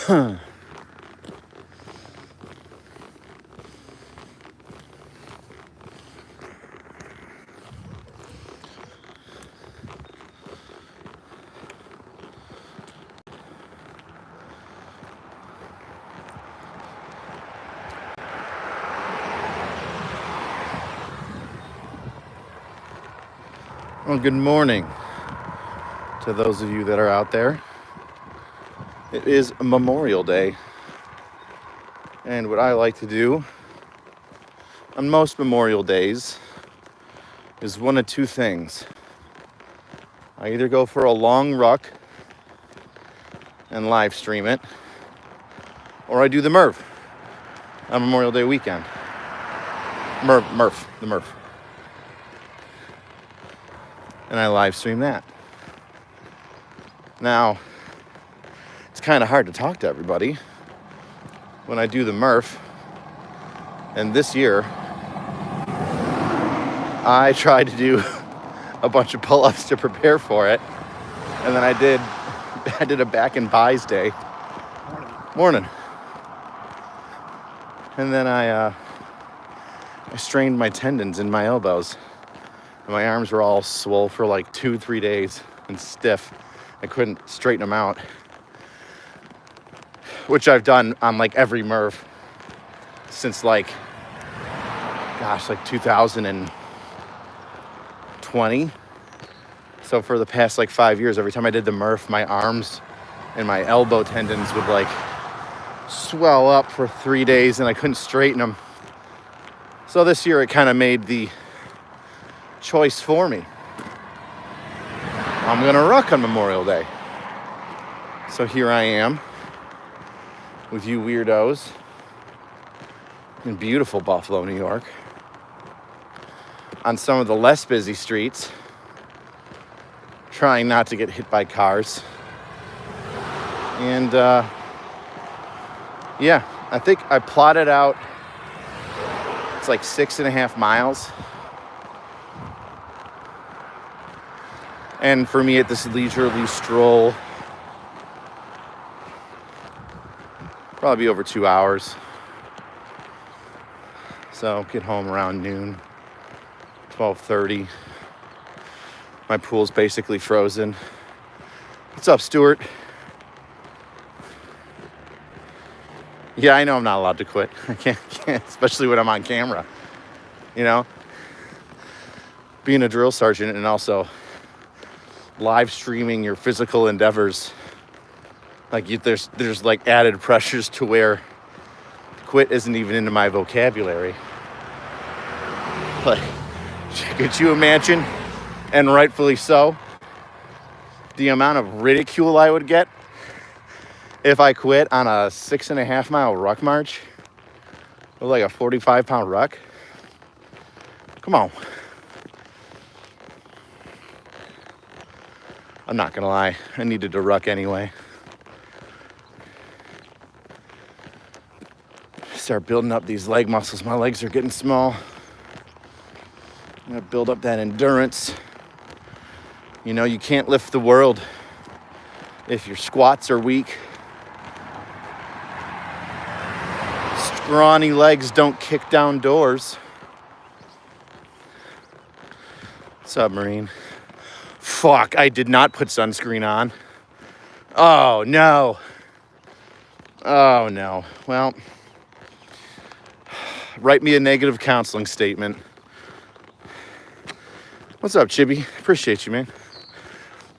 Well, good morning to those of you that are out there. It is Memorial Day, and what I like to do on most Memorial Days is one of two things. I either go for a long ruck and live stream it, or I do the Murph on Memorial Day weekend. The Murph. And I live stream that. Now, it's kind of hard to talk to everybody when I do the Murph. And this year, I tried to do a bunch of pull-ups to prepare for it. And then I did a back and buys day. Morning. And then I strained my tendons in my elbows. And my arms were all swole for like 2-3 days and stiff. I couldn't straighten them out. Which I've done on like every Murph since like 2020. So for the past like 5 years, every time I did the Murph, my arms and my elbow tendons would like swell up for 3 days and I couldn't straighten them. So this year it kind of made the choice for me. I'm gonna ruck on Memorial Day. So here I am with you weirdos in beautiful Buffalo, New York, on some of the less busy streets, trying not to get hit by cars. And yeah, I think I plotted out, it's like 6.5 miles. And for me, at this leisurely stroll, probably over 2 hours. So get home around noon, 12:30. My pool's basically frozen. What's up, Stuart? Yeah, I know I'm not allowed to quit. I can't, especially when I'm on camera. You know, being a drill sergeant and also live streaming your physical endeavors, like there's like added pressures to where quit isn't even into my vocabulary. But could you imagine, and rightfully so, the amount of ridicule I would get if I quit on a 6.5 mile ruck march with like a 45-pound ruck? Come on. I'm not gonna lie, I needed to ruck anyway. Start building up these leg muscles. My legs are getting small. I'm gonna build up that endurance. You know, you can't lift the world if your squats are weak. Scrawny legs don't kick down doors. Submarine. Fuck, I did not put sunscreen on. Oh, no. Oh, no. Well, write me a negative counseling statement. What's up, Chibi? Appreciate you, man.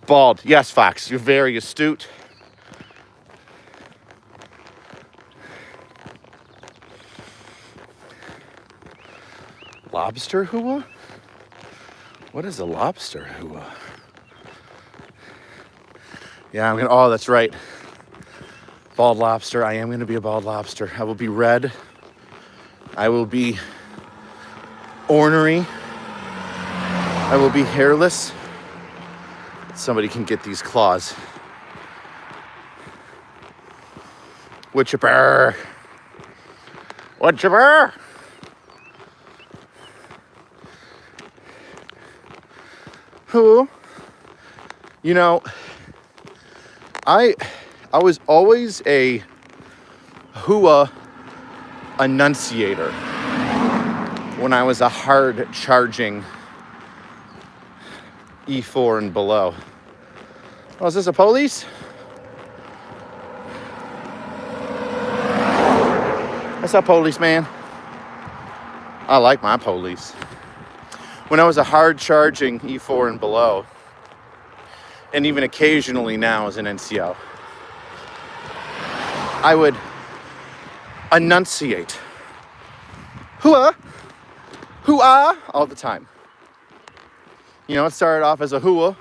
Bald. Yes, Fox, you're very astute. Lobster hua? What is a lobster hua? Yeah, I'm gonna, oh, that's right. Bald lobster. I am gonna be a bald lobster. I will be red. I will be ornery. I will be hairless. Somebody can get these claws. Wood chipper. Wood chipper. Who? You know, I was always a hua enunciator when I was a hard charging E4 and below. Oh, is this a police? What's up, policeman? I like my police. When I was a hard charging E4 and below, and even occasionally now as an NCO, I would enunciate hua, hua all the time. You know, it started off as a hua,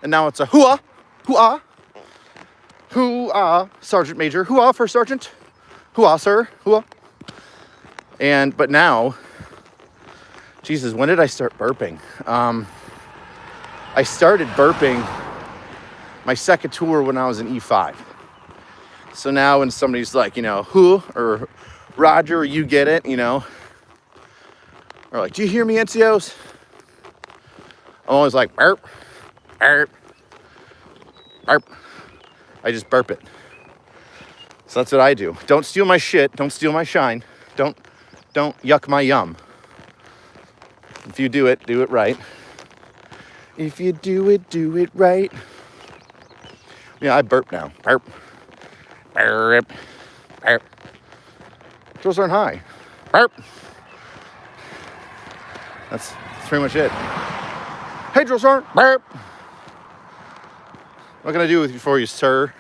and now it's a hua, hua, hua, Sergeant Major, hua for Sergeant, hua, sir, hua. But now, Jesus, when did I start burping? I started burping my second tour when I was in E5. So now when somebody's like, you know, who, or Roger, you get it, you know, or like, do you hear me, NCOs? I'm always like, burp, burp, burp. I just burp it. So that's what I do. Don't steal my shit. Don't steal my shine. Don't yuck my yum. If you do it right. If you do it right. Yeah, I burp now. Burp. Burp. Burp. Those aren't high. Burp. That's pretty much it. Hey, drill sergeant. Burp. What can I do for you, sir?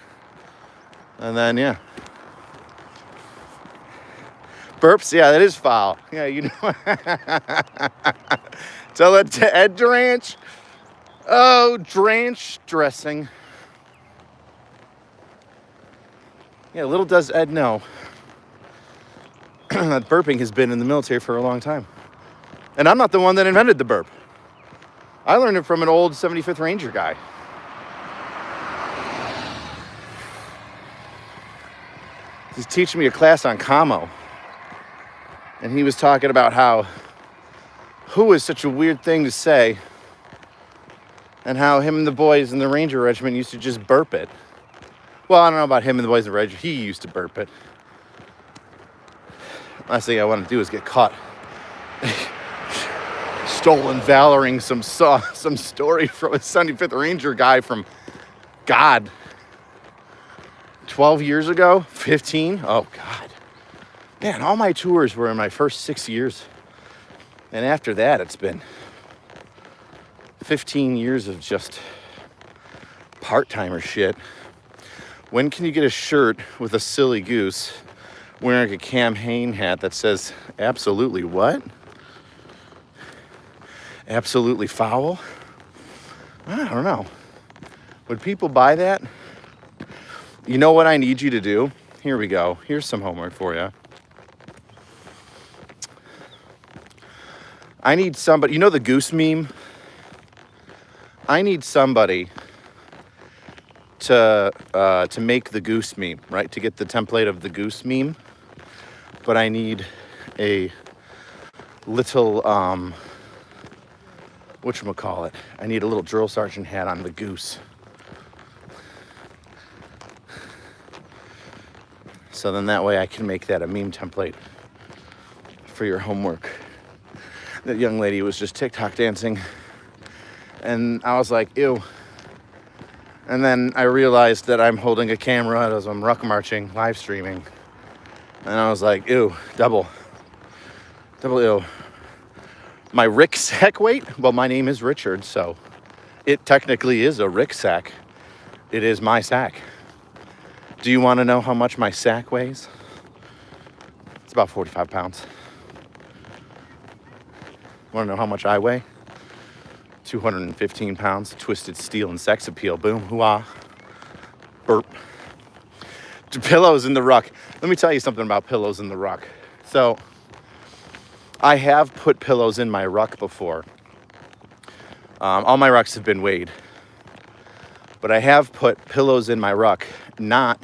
And then, yeah. Burps, yeah, that is foul. Yeah, you know. Tell it to Ed Dranch. Oh, Dranch dressing. Yeah, little does Ed know that burping has been in the military for a long time. And I'm not the one that invented the burp. I learned it from an old 75th Ranger guy. He's teaching me a class on commo. And he was talking about how who is such a weird thing to say, and how him and the boys in the Ranger Regiment used to just burp it. Well, I don't know about him and the boys in the Ranger. He used to burp it. Last thing I want to do is get caught stolen valoring some story from a 75th Ranger guy from, God, 12 years ago? 15? Oh, God. Man, all my tours were in my first 6 years. And after that, it's been 15 years of just part-timer shit. When can you get a shirt with a silly goose wearing a Cam Hain hat that says, absolutely what? Absolutely foul? I don't know. Would people buy that? You know what I need you to do? Here we go. Here's some homework for you. I need somebody, you know the goose meme? I need somebody to make the goose meme, right? To get the template of the goose meme. But I need a little, whatchamacallit? I need a little drill sergeant hat on the goose. So then that way I can make that a meme template for your homework. That young lady was just TikTok dancing, and I was like, ew. And then I realized that I'm holding a camera as I'm ruck marching, live streaming, and I was like, ew, double ew. My rucksack weight? Well, my name is Richard, so it technically is a rucksack. It is my sack. Do you want to know how much my sack weighs? It's about 45 pounds. Want to know how much I weigh? 215 pounds, twisted steel and sex appeal. Boom, hoo-ah, burp. Pillows in the ruck. Let me tell you something about pillows in the ruck. So, I have put pillows in my ruck before. All my rucks have been weighed. But I have put pillows in my ruck, not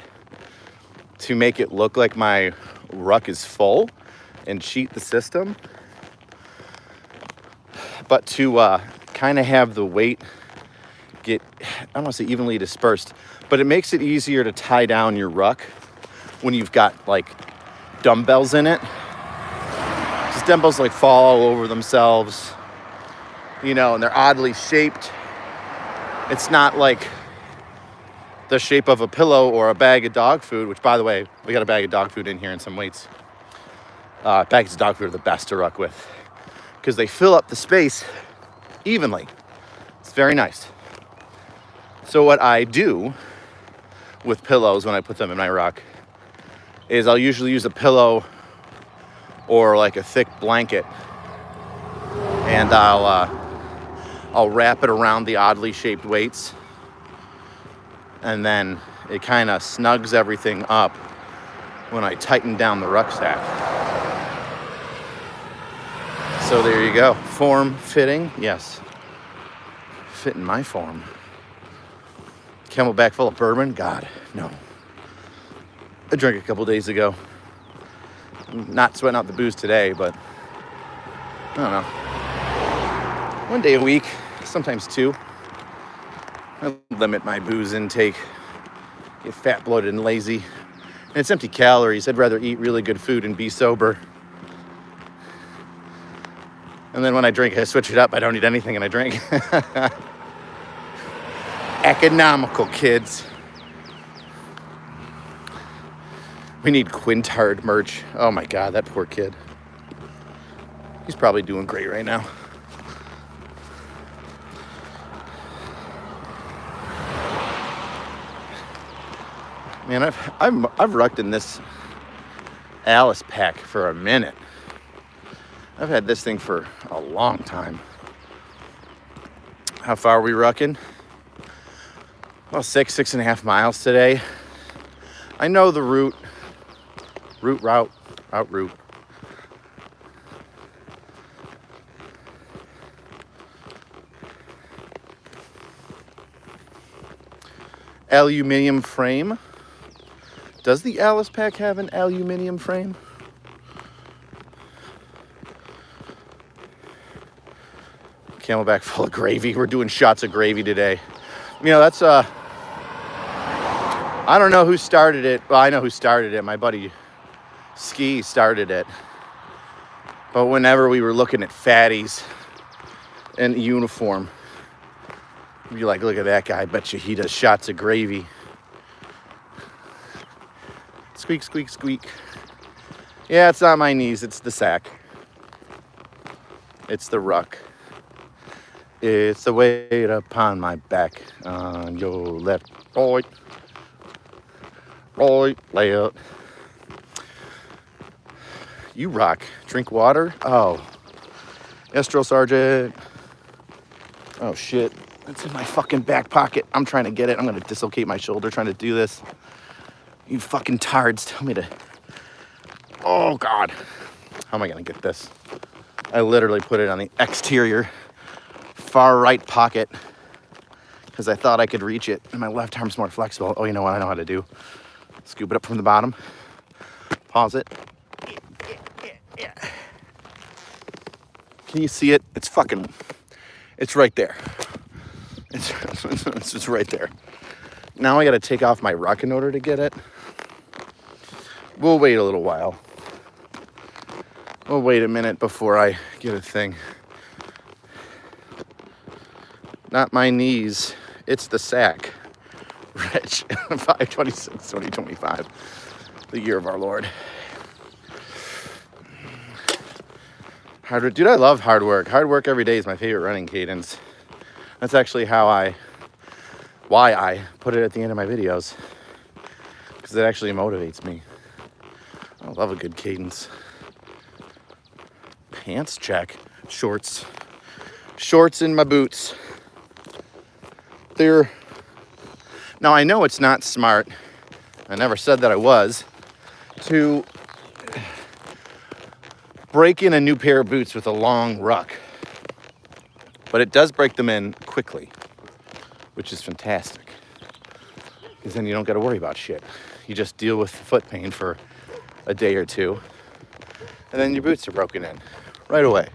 to make it look like my ruck is full and cheat the system, but to kind of have the weight get, I don't want to say evenly dispersed, but it makes it easier to tie down your ruck when you've got like dumbbells in it. Because dumbbells like fall all over themselves, you know, and they're oddly shaped. It's not like the shape of a pillow or a bag of dog food, which, by the way, we got a bag of dog food in here and some weights. Bags of dog food are the best to ruck with because they fill up the space evenly. It's very nice. So what I do with pillows when I put them in my ruck is I'll usually use a pillow or like a thick blanket, and I'll wrap it around the oddly shaped weights, and then it kind of snugs everything up when I tighten down the rucksack. So there you go. Form fitting, yes. Fitting my form. Camelback full of bourbon? God, no. I drank a couple days ago. Not sweating out the booze today, but I don't know. 1 day a week, sometimes 2. I limit my booze intake. Get fat, bloated, and lazy. And it's empty calories. I'd rather eat really good food and be sober. And then when I drink, I switch it up. I don't eat anything and I drink. Economical, kids. We need Quintard merch. Oh my God, that poor kid. He's probably doing great right now. Man, I've rucked in this Alice pack for a minute. I've had this thing for a long time. How far are we rucking? Well, 6.5 miles today. I know the route. Route. Aluminum frame. Does the Alice pack have an aluminum frame? Camelback full of gravy. We're doing shots of gravy today. You know, that's I don't know who started it. Well, I know who started it. My buddy Ski started it. But whenever we were looking at fatties in uniform, we'd be like, look at that guy. I bet you he does shots of gravy. Squeak, squeak, squeak. Yeah, it's not my knees. It's the sack. It's the ruck. It's the weight upon my back. On your left, right, left. You rock. Drink water. Oh. Yes, Drill Sergeant. Oh, shit. It's in my fucking back pocket. I'm trying to get it. I'm going to dislocate my shoulder trying to do this. You fucking tards tell me to... Oh, God. How am I going to get this? I literally put it on the exterior far right pocket because I thought I could reach it. And my left arm's more flexible. Oh, you know what? I know how to do. Scoop it up from the bottom. Pause it. Yeah. Can you see it? It's fucking... It's right there. It's just right there. Now I got to take off my ruck in order to get it. We'll wait a little while. We'll wait a minute before I get a thing. Not my knees. It's the sack. Rich. 5/26, 2025. The year of our Lord. Hard work. Dude, I love hard work. Hard work every day is my favorite running cadence. That's actually why I put it at the end of my videos. Because it actually motivates me. I love a good cadence. Pants check. Shorts. Shorts in my boots. Now I know it's not smart. I never said that I was. To break in a new pair of boots with a long ruck. But it does break them in quickly, which is fantastic. Because then you don't got to worry about shit. You just deal with foot pain for a day or two, and then your boots are broken in right away.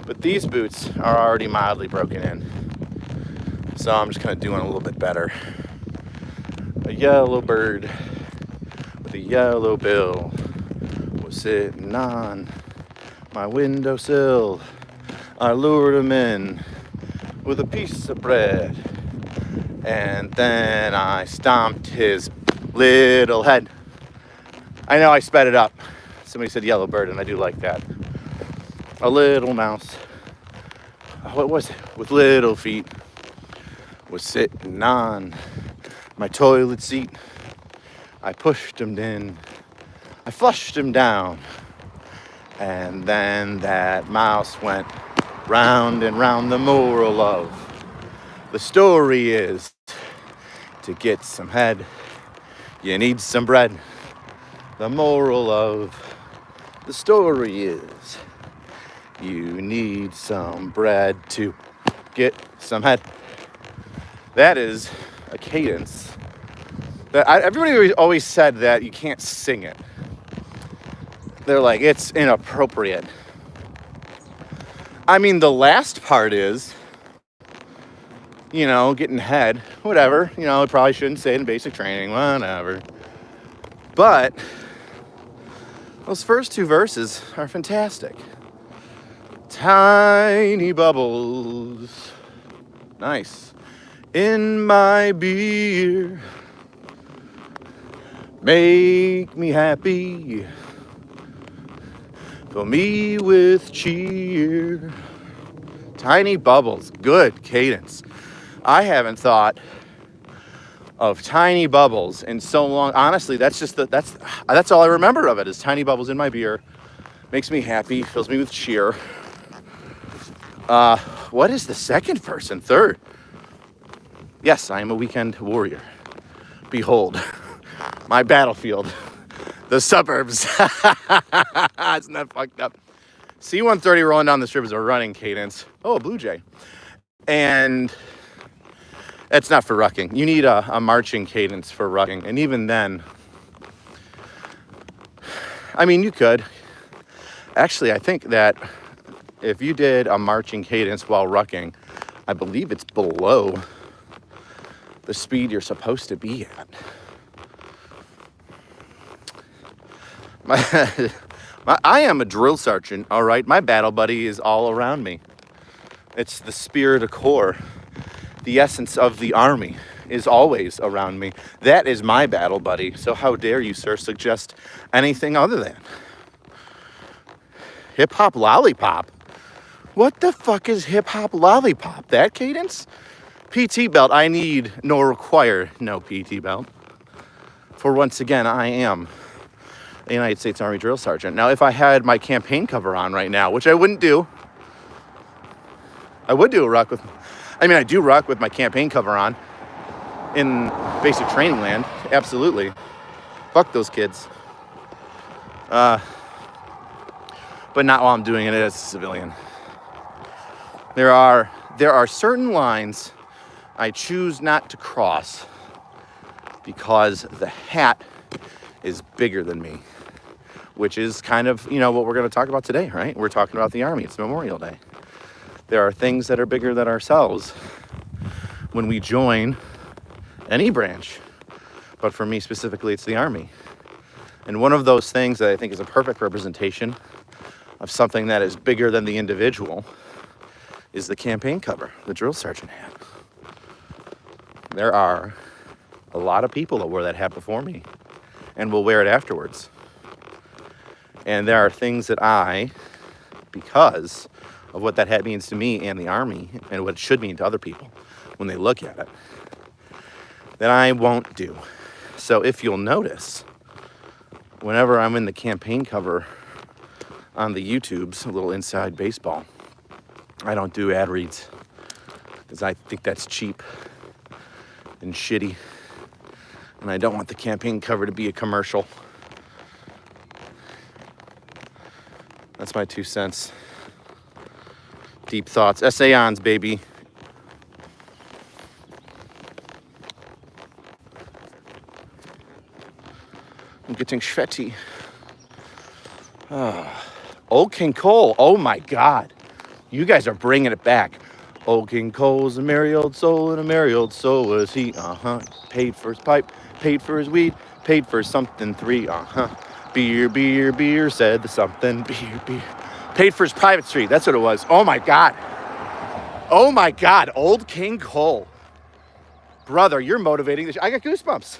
But these boots are already mildly broken in, so I'm just kind of doing a little bit better. A yellow bird The yellow bill was sitting on my windowsill. I lured him in with a piece of bread, and then I stomped his little head. I know I sped it up. Somebody said yellow bird, and I do like that. A little mouse, what was it, with little feet, was sitting on my toilet seat. I pushed him in, I flushed him down, and then that mouse went round and round. The moral of the story is, to get some head, you need some bread. The moral of the story is, you need some bread to get some head. That is a cadence. Everybody always said that you can't sing it. They're like, it's inappropriate. I mean, the last part is, getting head, whatever. I probably shouldn't say it in basic training, whatever. But those first two verses are fantastic. Tiny bubbles, nice, in my beer, make me happy, fill me with cheer. Tiny bubbles, good cadence. I haven't thought of tiny bubbles in so long. Honestly, that's all I remember of it, is tiny bubbles in my beer, makes me happy, fills me with cheer. What is the second person? Third. Yes, I am a weekend warrior. Behold, my battlefield, the suburbs. Isn't that fucked up? C-130 rolling down the strip is a running cadence. Oh, a blue jay. And it's not for rucking. You need a marching cadence for rucking. And even then, I mean, you could. Actually, I think that if you did a marching cadence while rucking, I believe it's below the speed you're supposed to be at. I am a drill sergeant, all right? My battle buddy is all around me. It's the spirit of corps. The essence of the army is always around me. That is my battle buddy. So how dare you, sir, suggest anything other than hip-hop lollipop? What the fuck is hip-hop lollipop? That cadence? PT belt, I need nor require no PT belt. For once again, I am a United States Army drill sergeant. Now, if I had my campaign cover on right now, which I wouldn't do, I would do a ruck with, I do ruck with my campaign cover on in basic training land. Absolutely. Fuck those kids. But not while I'm doing it as a civilian. There are certain lines I choose not to cross because the hat is bigger than me, which is kind of, what we're going to talk about today, right? We're talking about the Army. It's Memorial Day. There are things that are bigger than ourselves when we join any branch. But for me specifically, it's the Army. And one of those things that I think is a perfect representation of something that is bigger than the individual is the campaign cover, the drill sergeant hat. There are a lot of people that wore that hat before me and will wear it afterwards. And there are things that because of what that hat means to me and the Army and what it should mean to other people when they look at it, that I won't do. So if you'll notice, whenever I'm in the campaign cover on the YouTubes, a little inside baseball, I don't do ad reads because I think that's cheap and shitty. And I don't want the campaign cover to be a commercial. That's my 2 cents. Deep thoughts. Essayons, baby. I'm getting sweaty. Old King Cole. Oh my God. You guys are bringing it back. Old King Cole's a merry old soul, and a merry old soul was he. Paid for his pipe, paid for his weed, paid for something 3, beer, beer, beer, said the something, beer, beer. Paid for his private street, that's what it was. Oh my God, Old King Cole. Brother, you're motivating this. I got goosebumps.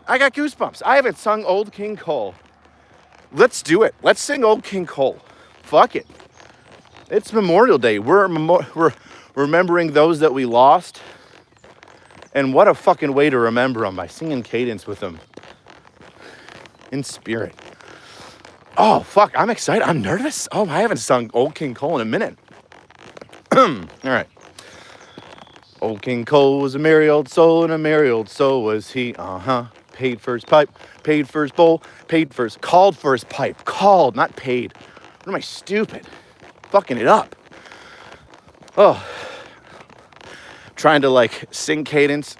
I haven't sung Old King Cole. Let's do it. Let's sing Old King Cole. Fuck it. It's Memorial Day. We're remembering those that we lost. And what a fucking way to remember them, by singing Cadence with them in spirit. Oh, fuck. I'm excited. I'm nervous. Oh, I haven't sung Old King Cole in a minute. All right. Old King Cole was a merry old soul, and a merry old soul was he. Paid for his pipe, paid for his bowl, called for his pipe. Called, not paid. What am I, stupid? Fucking it up. Oh. Trying to like sing Cadence,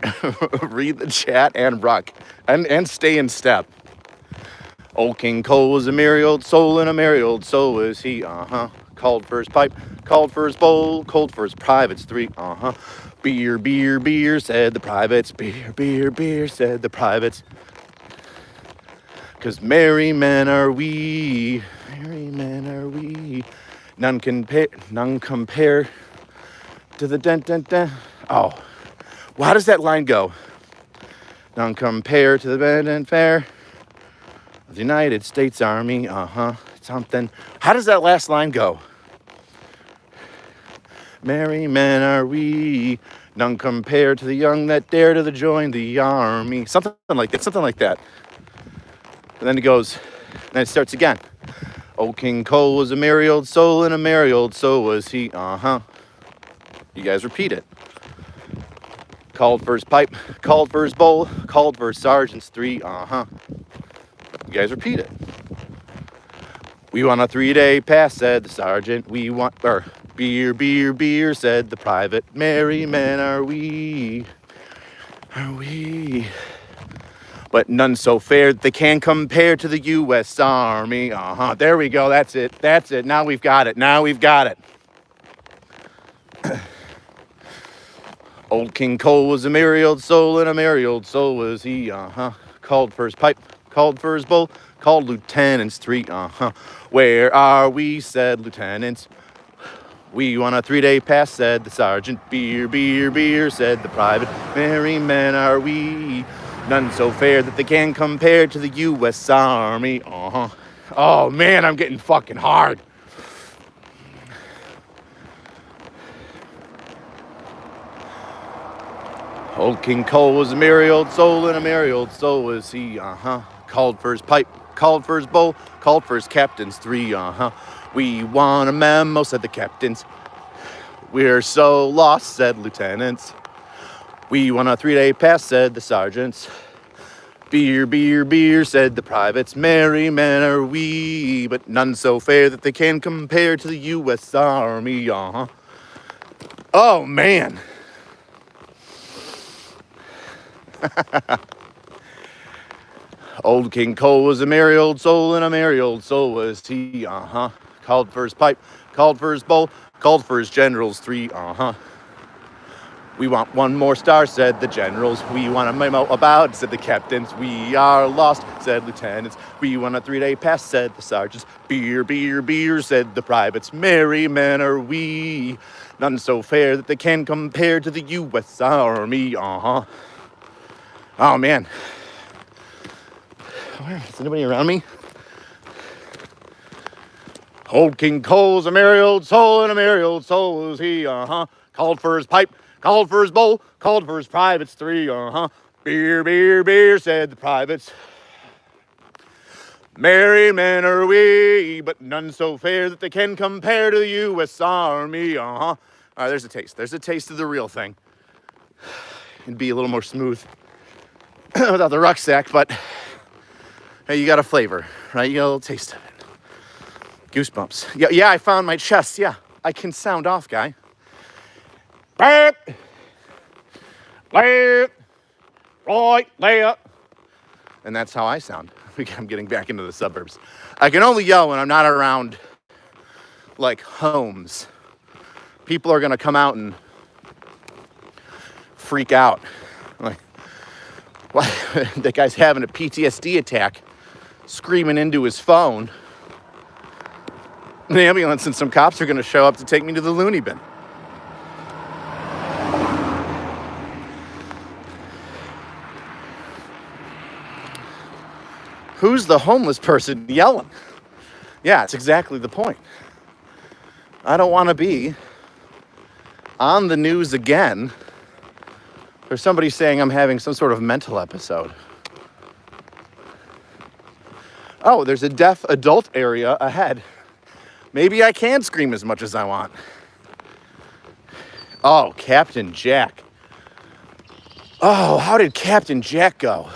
read the chat, and rock, and stay in step. Old King Cole was a merry old soul, and a merry old soul was he. Called for his pipe, called for his bowl, called for his privates 3. Beer, beer, beer, said the privates. Beer, beer, beer, said the privates. 'Cause merry men are we, merry men are we. None compare to the dent, dent, dent. Oh, well, how does that line go? None compare to the band and fair of the United States Army. Something. How does that last line go? Merry men are we, none compare to the young that dare to join the army. Something like that. And then it goes, and then it starts again. Old King Cole was a merry old soul, and a merry old soul was he. You guys repeat it. Called for his pipe, called for his bowl, called for his sergeants 3. You guys repeat it. We want a 3-day pass, said the sergeant. We want, beer, beer, beer, said the private. Merry men are we, but none so fair they can compare to the U.S. Army. There we go. That's it. Now we've got it. Old King Cole was a merry old soul, and a merry old soul was he. Called for his pipe, called for his bowl, called lieutenants 3. Where are we, said lieutenants. We want a 3-day pass, said the sergeant. Beer, beer, beer, said the private. Merry men are we, none so fair that they can compare to the U.S. Army. Oh, man, I'm getting fucking hard. Old King Cole was a merry old soul, and a merry old soul was he. Called for his pipe, called for his bowl, called for his captains 3. We want a memo, said the captains. We're so lost, said lieutenants. We want a 3-day pass, said the sergeants. Beer, beer, beer, said the privates. Merry men are we, but none so fair that they can compare to the U.S. Army. Oh, man. Old King Cole was a merry old soul, and a merry old soul was he. Called for his pipe, called for his bowl, called for his generals 3. We want one more star, said the generals. We want a memo about, said the captains. We are lost, said lieutenants. We want a 3-day pass, said the sergeants. Beer, beer, beer, said the privates. Merry men are we, none so fair that they can compare to the U.S. Army. Oh, man. Is anybody around me? Old King Cole's a merry old soul, and a merry old soul was he. Called for his pipe, called for his bowl, called for his privates 3. Beer, beer, beer, said the privates. Merry men are we, but none so fair that they can compare to the U.S. Army. All right, there's a taste. There's a taste of the real thing. It'd be a little more smooth without the rucksack, but hey, you got a flavor, right? You got a little taste of it. Goosebumps. Yeah, I found my chest. Yeah, I can sound off, guy. Right, left. And that's how I sound. I'm getting back into the suburbs. I can only yell when I'm not around, like, homes. People are going to come out and freak out. Like, Why that guy's having a PTSD attack, screaming into his phone. The ambulance and some cops are going to show up to take me to the loony bin. Who's the homeless person yelling? Yeah, it's exactly the point. I don't want to be on the news again for somebody saying I'm having some sort of mental episode. Oh, there's a deaf adult area ahead. Maybe I can scream as much as I want. Oh, Captain Jack. Oh, how did Captain Jack go?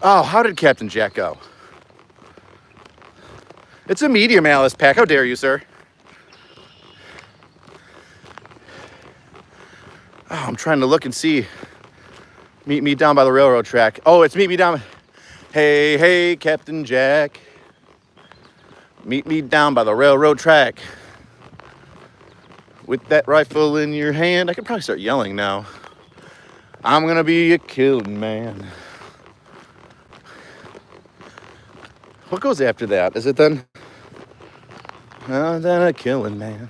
Oh, how did Captain Jack go? It's a medium Alice pack. How dare you, sir? Oh, I'm trying to look and see. Meet me down by the railroad track. Oh, it's meet me down. Hey, hey, Captain Jack. Meet me down by the railroad track. With that rifle in your hand. I could probably start yelling now. I'm gonna be a killing man. What goes after that? Is it then? Then a killing man.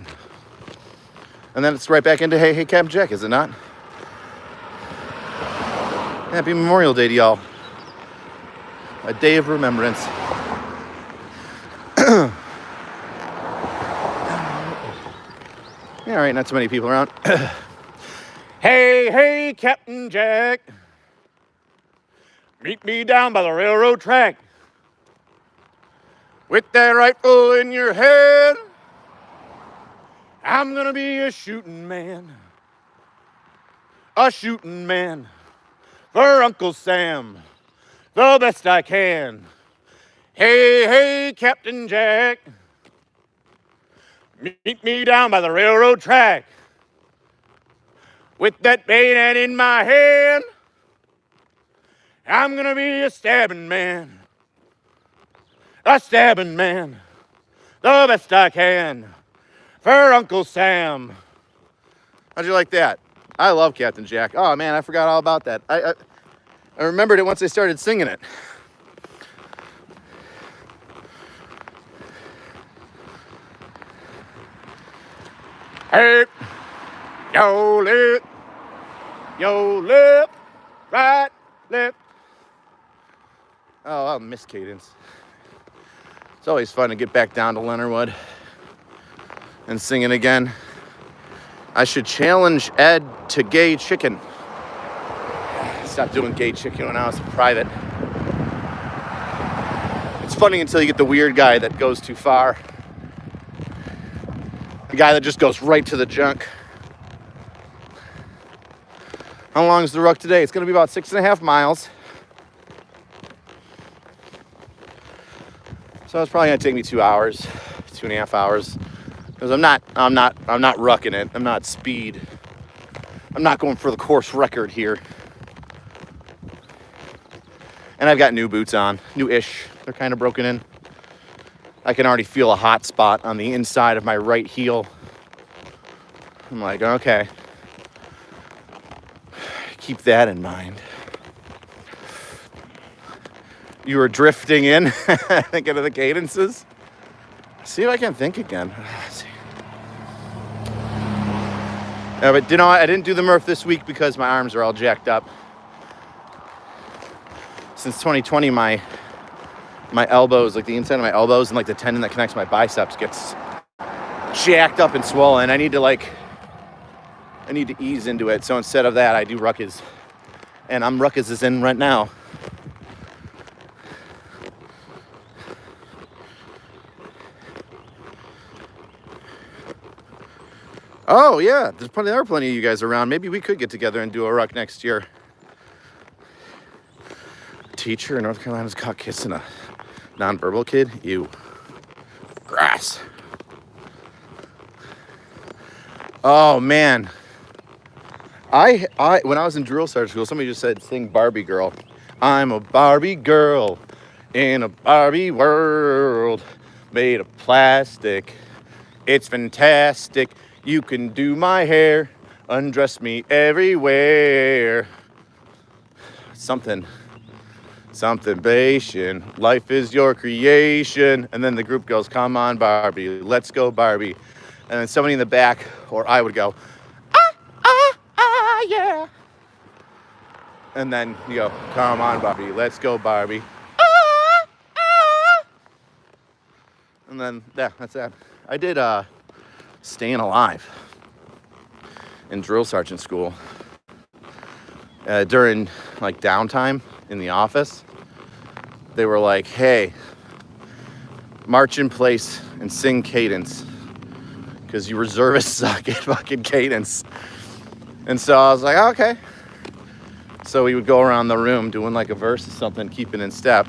And then it's right back into Hey, hey, Captain Jack, is it not? Happy Memorial Day to y'all. A day of remembrance. Yeah, all right, not too many people around. Hey, hey, Captain Jack. Meet me down by the railroad track. With that rifle in your hand. I'm gonna be a shooting man. A shooting man. For Uncle Sam. The best I can. Hey, hey, Captain Jack. Meet me down by the railroad track. With that bayonet in my hand. I'm gonna be a stabbing man. A stabbing man. The best I can. For Uncle Sam. How'd you like that? I love Captain Jack. Oh man, I forgot all about that. I remembered it once I started singing it. Hey, yo left, right, left. Oh, I'll miss Cadence. It's always fun to get back down to Leonardwood and sing it again. I should challenge Ed to gay chicken. Stopped doing gay chicken when I was private. It's funny until you get the weird guy that goes too far. The guy that just goes right to the junk. How long is the ruck today? It's going to be about 6.5 miles. So it's probably going to take me 2 hours, 2.5 hours. Because I'm not rucking it. I'm not speed. I'm not going for the course record here. And I've got new boots on, new-ish. They're kind of broken in. I can already feel a hot spot on the inside of my right heel. I'm like, okay. Keep that in mind. You were drifting in, thinking of the cadences. See if I can think again. Let's see. Yeah, but you know, I didn't do the Murph this week because my arms are all jacked up. Since 2020, my elbows, like the inside of my elbows and like the tendon that connects my biceps gets jacked up and swollen. I need to ease into it. So instead of that, I do ruckus. And I'm ruckus in right now. Oh yeah, there are plenty of you guys around. Maybe we could get together and do a ruck next year. A teacher in North Carolina's caught kissing a nonverbal kid. Ew. Grass. Oh man. I when I was in drill sergeant school, somebody just said sing Barbie Girl. I'm a Barbie girl in a Barbie world made of plastic. It's fantastic. You can do my hair undress me everywhere. Something Bation. Life is your creation. And then the group goes, come on, Barbie. Let's go, Barbie. And then somebody in the back, or I would go, yeah. And then you go, come on, Barbie. Let's go, Barbie. And then, yeah, that's that. I did Staying Alive in drill sergeant school during like downtime in the office. They were like, hey, march in place and sing Cadence because you reservists suck at fucking Cadence. And so I was like, okay. So we would go around the room doing like a verse or something, keeping in step.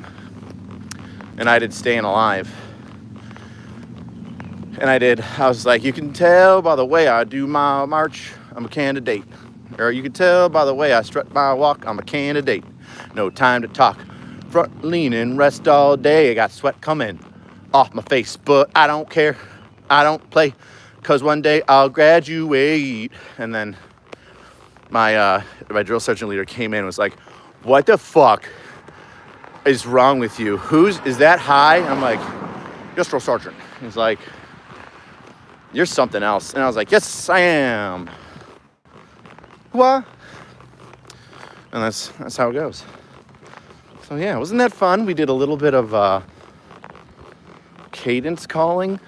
And I did Staying Alive. And I was like, you can tell by the way I do my march, I'm a candidate. Or you can tell by the way I strut my walk, I'm a candidate. No time to talk. Front leaning, rest all day. I got sweat coming off my face, but I don't care. I don't play, cause one day I'll graduate. And then my drill sergeant leader came in and was like, what the fuck is wrong with you? Is that high? I'm like, yes, drill sergeant. He's like, you're something else. And I was like, yes, I am. What? And that's how it goes. So yeah, wasn't that fun? We did a little bit of cadence calling.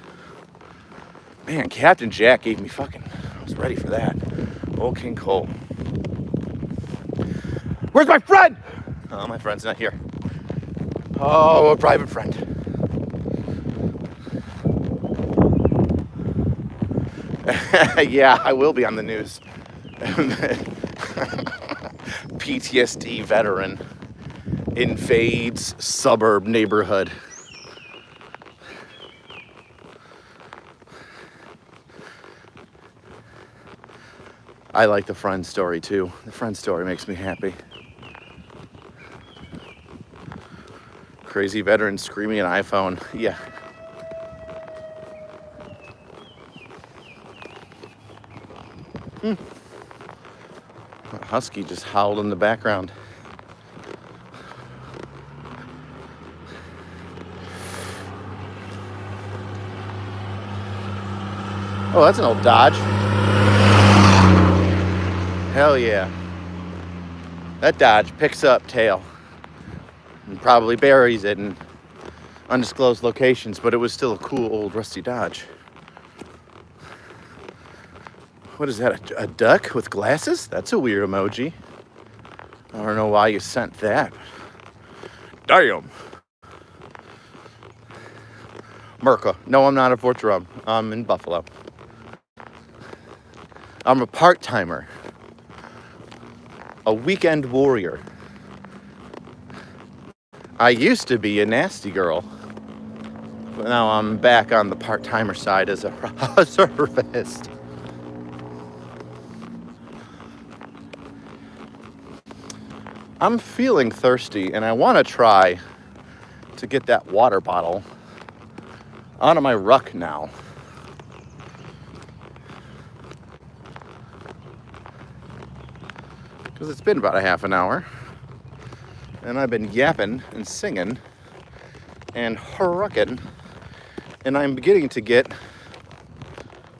Man, Captain Jack gave me I was ready for that. Old King Cole. Where's my friend? Oh, my friend's not here. Oh, a private friend. Yeah, I will be on the news. PTSD veteran invades suburb neighborhood. I like the friend story too. The friend story makes me happy. Crazy veteran screaming at iPhone. Yeah. A husky just howled in the background. Oh, that's an old Dodge. Hell yeah. That Dodge picks up tail and probably buries it in undisclosed locations, but it was still a cool old rusty Dodge. What is that, a duck with glasses? That's a weird emoji. I don't know why you sent that. Damn. Merca. No, I'm not at Fort Drum. I'm in Buffalo. I'm a part-timer. A weekend warrior. I used to be a nasty girl. But now I'm back on the part-timer side as a reservist. I'm feeling thirsty and I want to try to get that water bottle onto my ruck now. Because it's been about a half an hour and I've been yapping and singing and rucking, and I'm beginning to get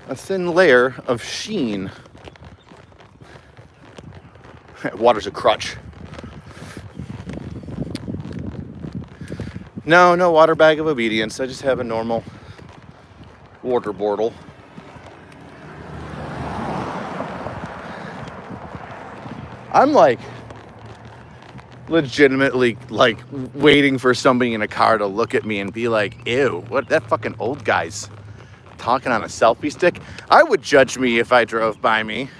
a thin layer of sheen. Water's a crutch. No water bag of obedience. I just have a normal water bottle. I'm like legitimately like waiting for somebody in a car to look at me and be like, ew, what, that fucking old guy's talking on a selfie stick? I would judge me if I drove by me.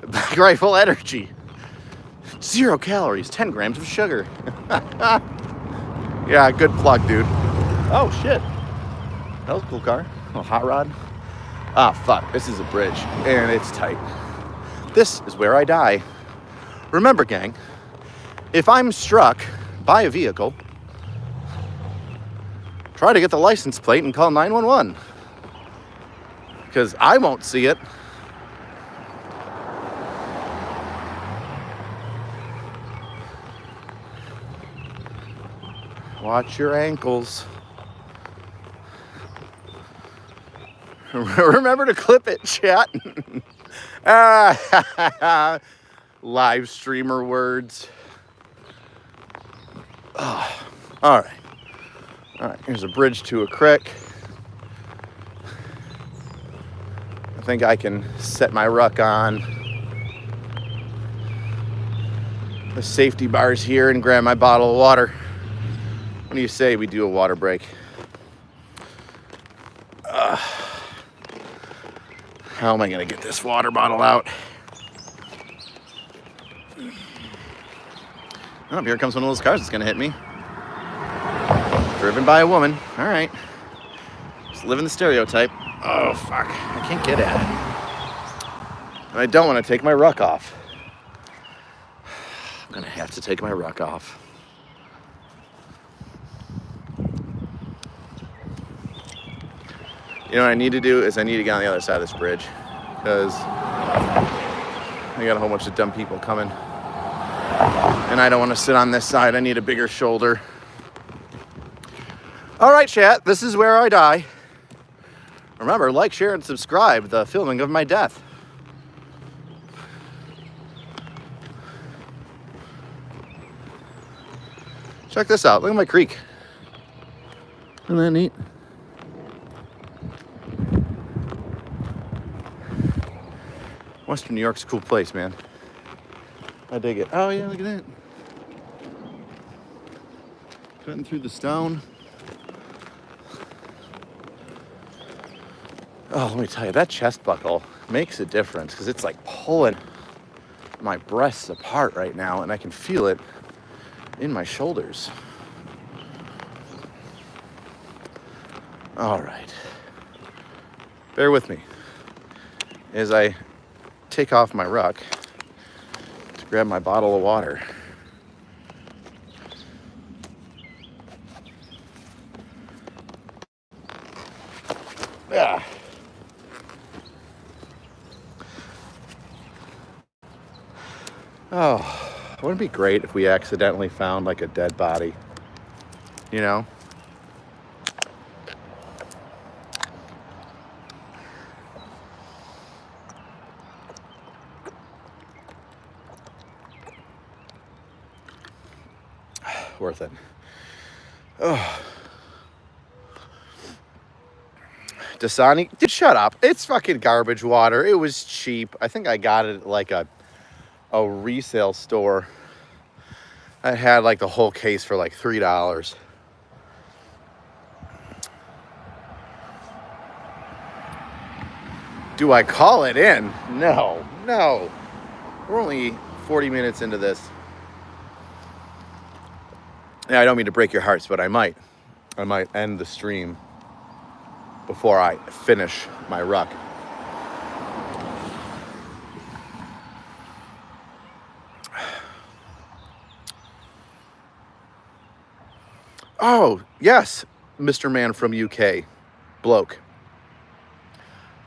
Black Rifle Energy. 0 calories, 10 grams of sugar. Yeah, good plug, dude. Oh, shit. That was a cool car. A hot rod. Ah, fuck. This is a bridge, and it's tight. This is where I die. Remember, gang, if I'm struck by a vehicle, try to get the license plate and call 911. Because I won't see it. Watch your ankles. Remember to clip it, chat. Live streamer words. Oh, all right. All right, here's a bridge to a creek. I think I can set my ruck on the safety bars here and grab my bottle of water. What do you say we do a water break? How am I gonna get this water bottle out? Oh, here comes one of those cars that's gonna hit me. Driven by a woman. All right. Just living the stereotype. Oh, fuck. I can't get at it. And I don't want to take my ruck off. I'm gonna have to take my ruck off. You know what I need to do is I need to get on the other side of this bridge because I got a whole bunch of dumb people coming. And I don't want to sit on this side. I need a bigger shoulder. All right, chat, this is where I die. Remember, like, share, and subscribe. The filming of my death. Check this out. Look at my creek. Isn't that neat? Western New York's a cool place, man. I dig it. Oh, yeah, look at that. Cutting through the stone. Oh, let me tell you, that chest buckle makes a difference because it's like pulling my breasts apart right now, and I can feel it in my shoulders. All right. Bear with me as I take off my ruck to grab my bottle of water. Yeah. Oh, wouldn't it be great if we accidentally found like a dead body? You know? Worth it. Oh. Dasani, dude, shut up. It's fucking garbage water. It was cheap. I think I got it at like a resale store. I had like the whole case for like $3. Do I call it in? No. We're only 40 minutes into this. Yeah, I don't mean to break your hearts, but I might end the stream before I finish my ruck. Oh, yes, Mr. Man from UK, bloke.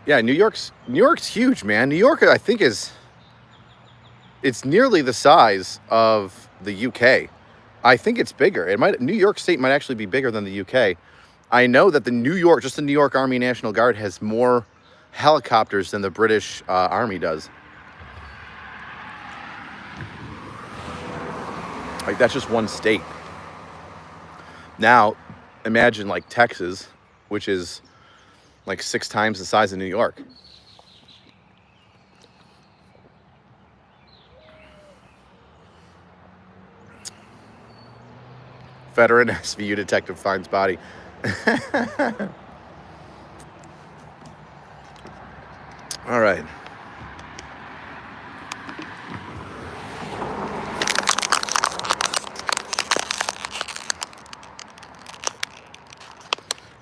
Yeah, New York's huge, man. New York, I think, it's nearly the size of the UK. I think it's bigger. New York State might actually be bigger than the UK. I know that the New York Army National Guard has more helicopters than the British Army does. Like, that's just one state. Now, imagine like Texas, which is like 6 times the size of New York. Veteran SVU detective finds body. All right.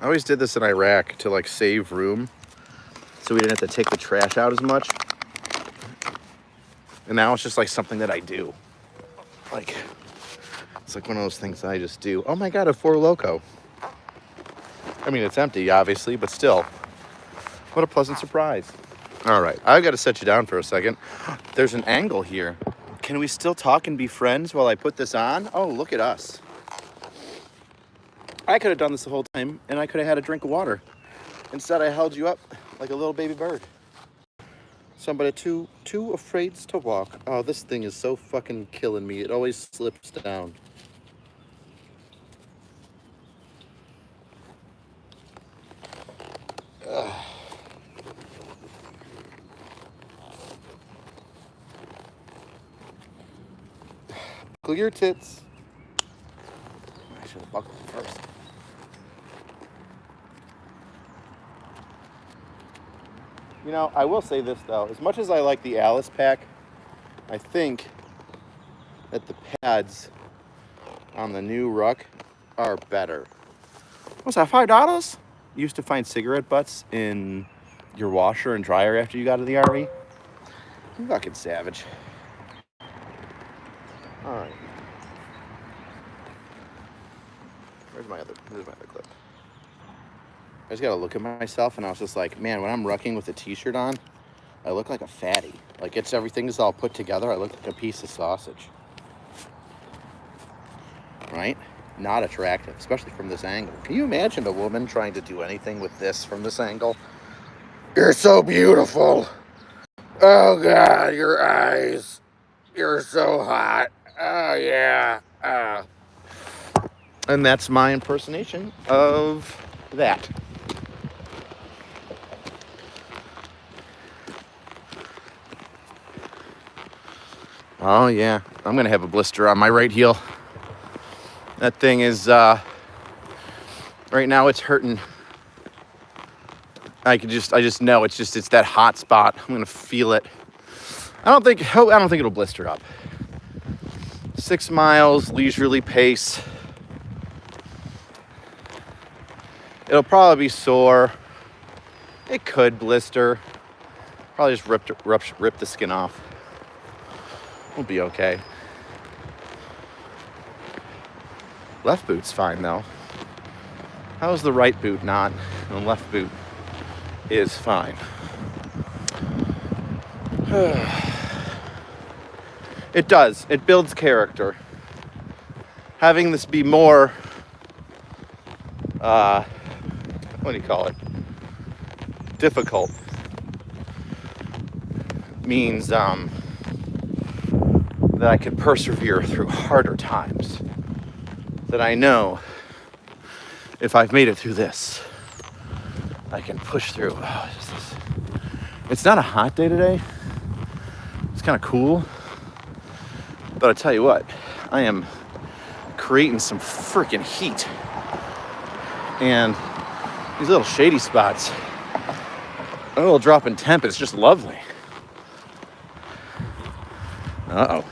I always did this in Iraq to like save room so we didn't have to take the trash out as much. And now it's just like something that I do. Like, it's like one of those things that I just do. Oh my God, a Four Loko. I mean, it's empty, obviously, but still. What a pleasant surprise. All right, I've got to set you down for a second. There's an angle here. Can we still talk and be friends while I put this on? Oh, look at us. I could have done this the whole time, and I could have had a drink of water. Instead, I held you up like a little baby bird. Somebody too afraid to walk. Oh, this thing is so fucking killing me. It always slips down. Ugh. Buckle your tits. I should have buckled them first. You know, I will say this though. As much as I like the Alice pack, I think that the pads on the new Ruck are better. What's that, $5? You used to find cigarette butts in your washer and dryer after you got to the RV? You fucking savage. All right. Where's my other clip? I just gotta look at myself, and I was just like, man, when I'm rucking with a t-shirt on, I look like a fatty. Like, everything's all put together. I look like a piece of sausage. Right? Not attractive, especially from this angle. Can you imagine a woman trying to do anything with this from this angle? You're so beautiful. Oh, God, your eyes. You're so hot. Oh, yeah. And that's my impersonation of that. Oh, yeah. I'm going to have a blister on my right heel. That thing is, right now it's hurting. I just know it's that hot spot. I'm going to feel it. I don't think it'll blister up. 6 miles, leisurely pace. It'll probably be sore. It could blister. Probably just rip the skin off. We'll be okay. Left boot's fine though. How's the right boot not? The left boot is fine. It does. It builds character. Having this be more, what do you call it? Difficult means that I can persevere through harder times. That I know if I've made it through this, I can push through. Oh, it's not a hot day today. It's kind of cool. But I'll tell you what, I am creating some freaking heat. And these little shady spots, a little drop in temp is just lovely. Uh-oh.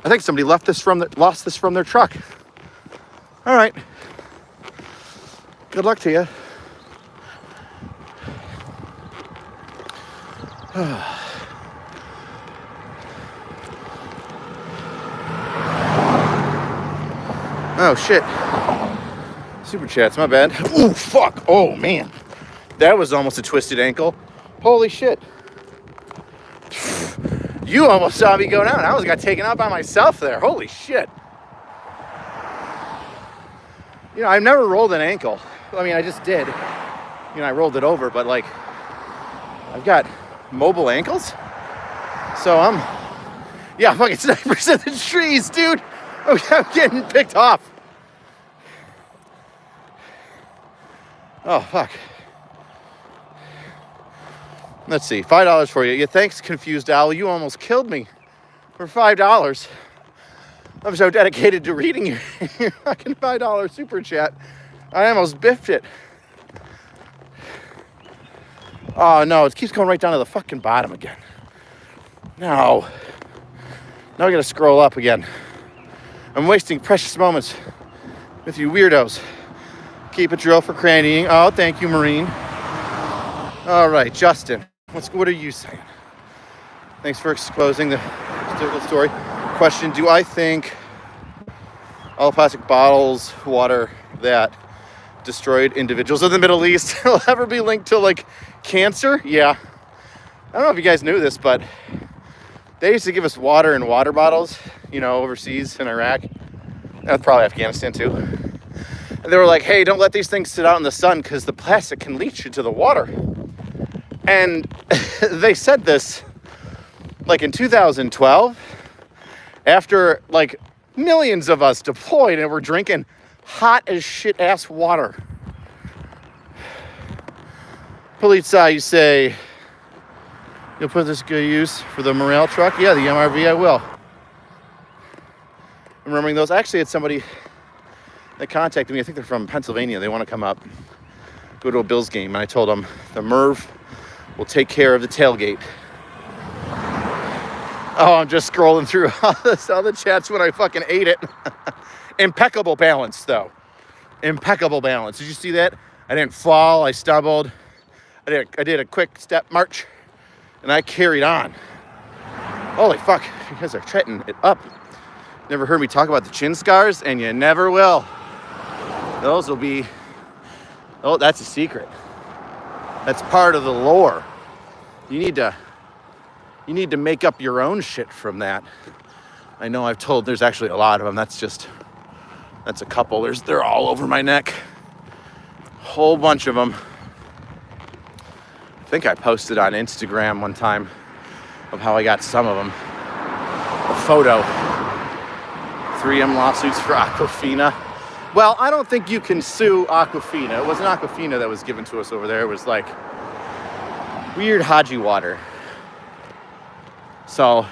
I think somebody lost this from their truck. All right. Good luck to you. Oh, shit. Super chats, my bad. Ooh, fuck. Oh, man. That was almost a twisted ankle. Holy shit. You almost saw me go down. I almost got taken out by myself there. Holy shit. You know, I've never rolled an ankle. I mean, I just did. You know, I rolled it over, but like, I've got mobile ankles. So yeah, fucking snipers in the trees, dude. I'm getting picked off. Oh, fuck. Let's see, $5 for you. Yeah, thanks, Confused Owl. You almost killed me for $5. I'm so dedicated to reading your fucking $5 super chat. I almost biffed it. Oh, no, it keeps going right down to the fucking bottom again. No. Now I gotta scroll up again. I'm wasting precious moments with you weirdos. Keep it drill for crannying. Oh, thank you, Marine. All right, Justin. What are you saying? Thanks for exposing the circle story. Question, do I think all plastic bottles, water that destroyed individuals in the Middle East will ever be linked to, like, cancer? Yeah. I don't know if you guys knew this, but they used to give us water in water bottles, you know, overseas in Iraq. That's probably Afghanistan too. And they were like, hey, don't let these things sit out in the sun because the plastic can leach into the water. And they said this like in 2012, after like millions of us deployed and were drinking hot as shit ass water. Polizei, you say, you'll put this good use for the morale truck? Yeah, the MRV, I will. Remembering those, I actually had somebody that contacted me. I think they're from Pennsylvania. They want to come up, go to a Bills game. And I told them the Merv will take care of the tailgate. Oh, I'm just scrolling through all the chats when I fucking ate it. Impeccable balance, though. Impeccable balance. Did you see that? I didn't fall. I stumbled. I did a quick step march, and I carried on. Holy fuck. You guys are chatting it up. Never heard me talk about the chin scars, and you never will. Those will be... Oh, that's a secret. That's part of the lore. You need to make up your own shit from that. I know I've told there's actually a lot of them. That's a couple. They're all over my neck. Whole bunch of them. I think I posted on Instagram one time of how I got some of them. A photo. 3M lawsuits for Aquafina. Well, I don't think you can sue Aquafina. It wasn't Aquafina that was given to us over there. It was like weird Haji water. So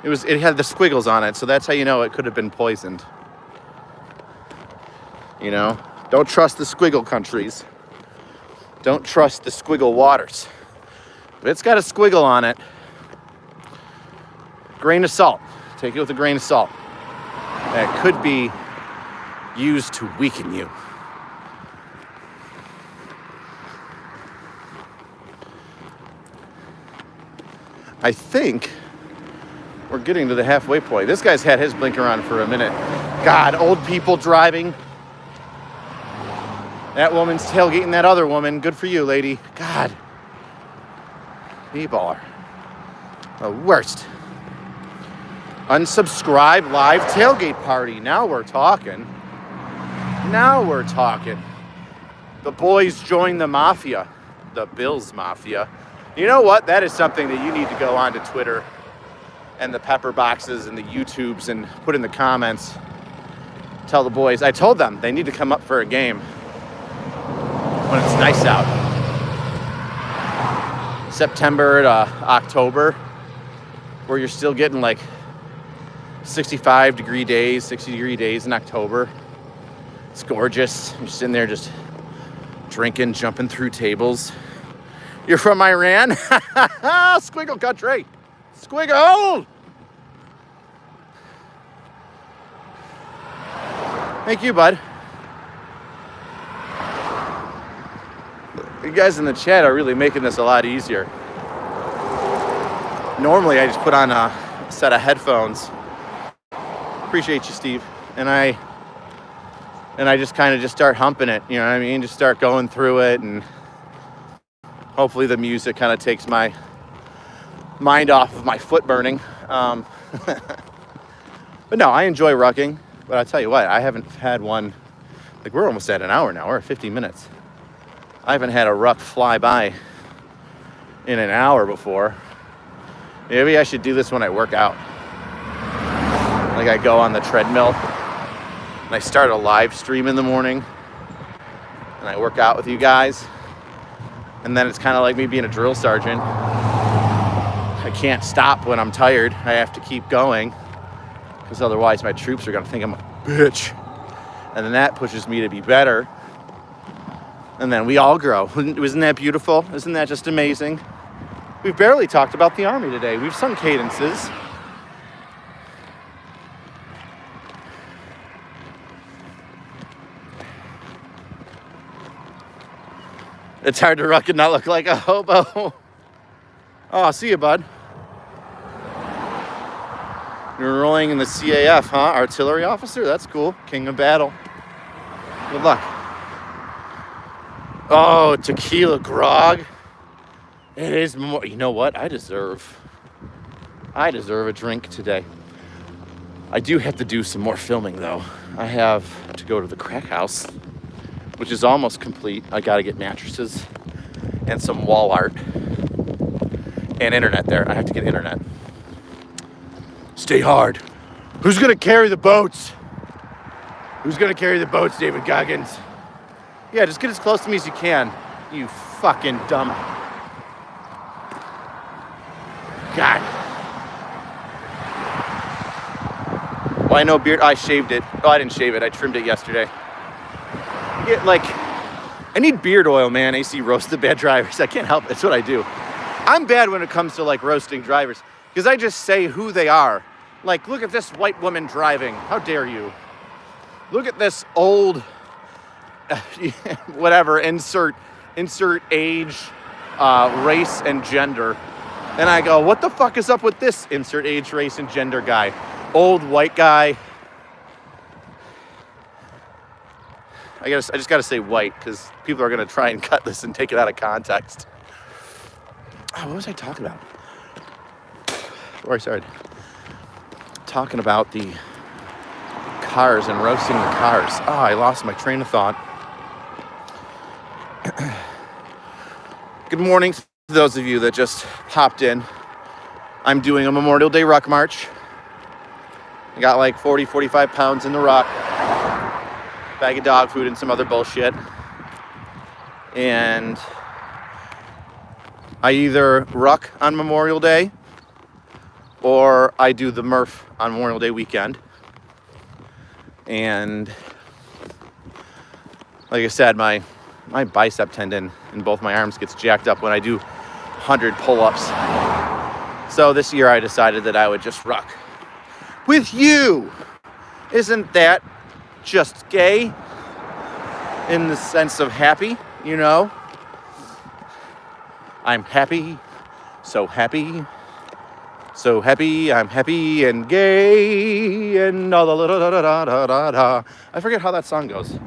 it had the squiggles on it, so that's how you know it could have been poisoned. You know, don't trust the squiggle countries. Don't trust the squiggle waters. If it's got a squiggle on it, grain of salt. Take it with a grain of salt. That could be used to weaken you. I think we're getting to the halfway point. This guy's had his blinker on for a minute. God, old people driving. That woman's tailgating that other woman. Good for you, lady. God. People are the worst. Unsubscribe live tailgate party. Now we're talking. The boys join the mafia. The Bills mafia. You know what? That is something that you need to go on to Twitter and the pepper boxes and the YouTubes and put in the comments. Tell the boys. I told them they need to come up for a game when it's nice out. September to October, where you're still getting like 60 degree days in October. It's gorgeous. You're sitting there just drinking, jumping through tables. You're from Iran? Squiggle country. Squiggle! Thank you, bud. You guys in the chat are really making this a lot easier. Normally, I just put on a set of headphones. Appreciate you, Steve. And I just kind of just start humping it. You know what I mean? Just start going through it, and hopefully the music kind of takes my mind off of my foot burning. But no, I enjoy rucking. But I'll tell you what, I haven't had one, like we're almost at an hour now, we're at 50 minutes. I haven't had a ruck fly by in an hour before. Maybe I should do this when I work out. Like I go on the treadmill and I start a live stream in the morning and I work out with you guys. And then it's kind of like me being a drill sergeant. I can't stop when I'm tired. I have to keep going because otherwise my troops are going to think I'm a bitch. And then that pushes me to be better. And then we all grow. Isn't that beautiful? Isn't that just amazing? We've barely talked about the Army today. We've sung cadences. It's hard to ruck and not look like a hobo. Oh, see you, bud. You're enrolling in the CAF, huh? Artillery officer? That's cool. King of battle. Good luck. Oh, tequila grog. It is more. You know what? I deserve a drink today. I do have to do some more filming though. I have to go to the crack house, which is almost complete. I gotta get mattresses and some wall art and internet there. I have to get internet. Stay hard. Who's gonna carry the boats? Who's gonna carry the boats, David Goggins? Yeah, just get as close to me as you can. You fucking dumb. God. Well, I know beard. I shaved it. Oh, I didn't shave it. I trimmed it yesterday. Yeah, like, I need beard oil, man. AC roast the bad drivers. I can't help it. That's what I do. I'm bad when it comes to like roasting drivers because I just say who they are. Like, look at this white woman driving. How dare you? Look at this old, whatever, insert age, race, and gender. And I go, what the fuck is up with this insert age, race, and gender guy? Old white guy. I just gotta say white because people are gonna try and cut this and take it out of context. Oh, what was I talking about? Before I started talking about the cars and roasting the cars. Oh, I lost my train of thought. Good morning to those of you that just popped in. I'm doing a Memorial Day Ruck March. I got like 45 pounds in the ruck, bag of dog food and some other bullshit. And I either ruck on Memorial Day or I do the Murph on Memorial Day weekend. And like I said, my bicep tendon in both my arms gets jacked up when I do 100 pull-ups. So this year I decided that I would just ruck with you. Isn't that just gay in the sense of happy, you know? I'm happy, so happy, so happy, I'm happy and gay and da da da da da da da da. I forget how that song goes.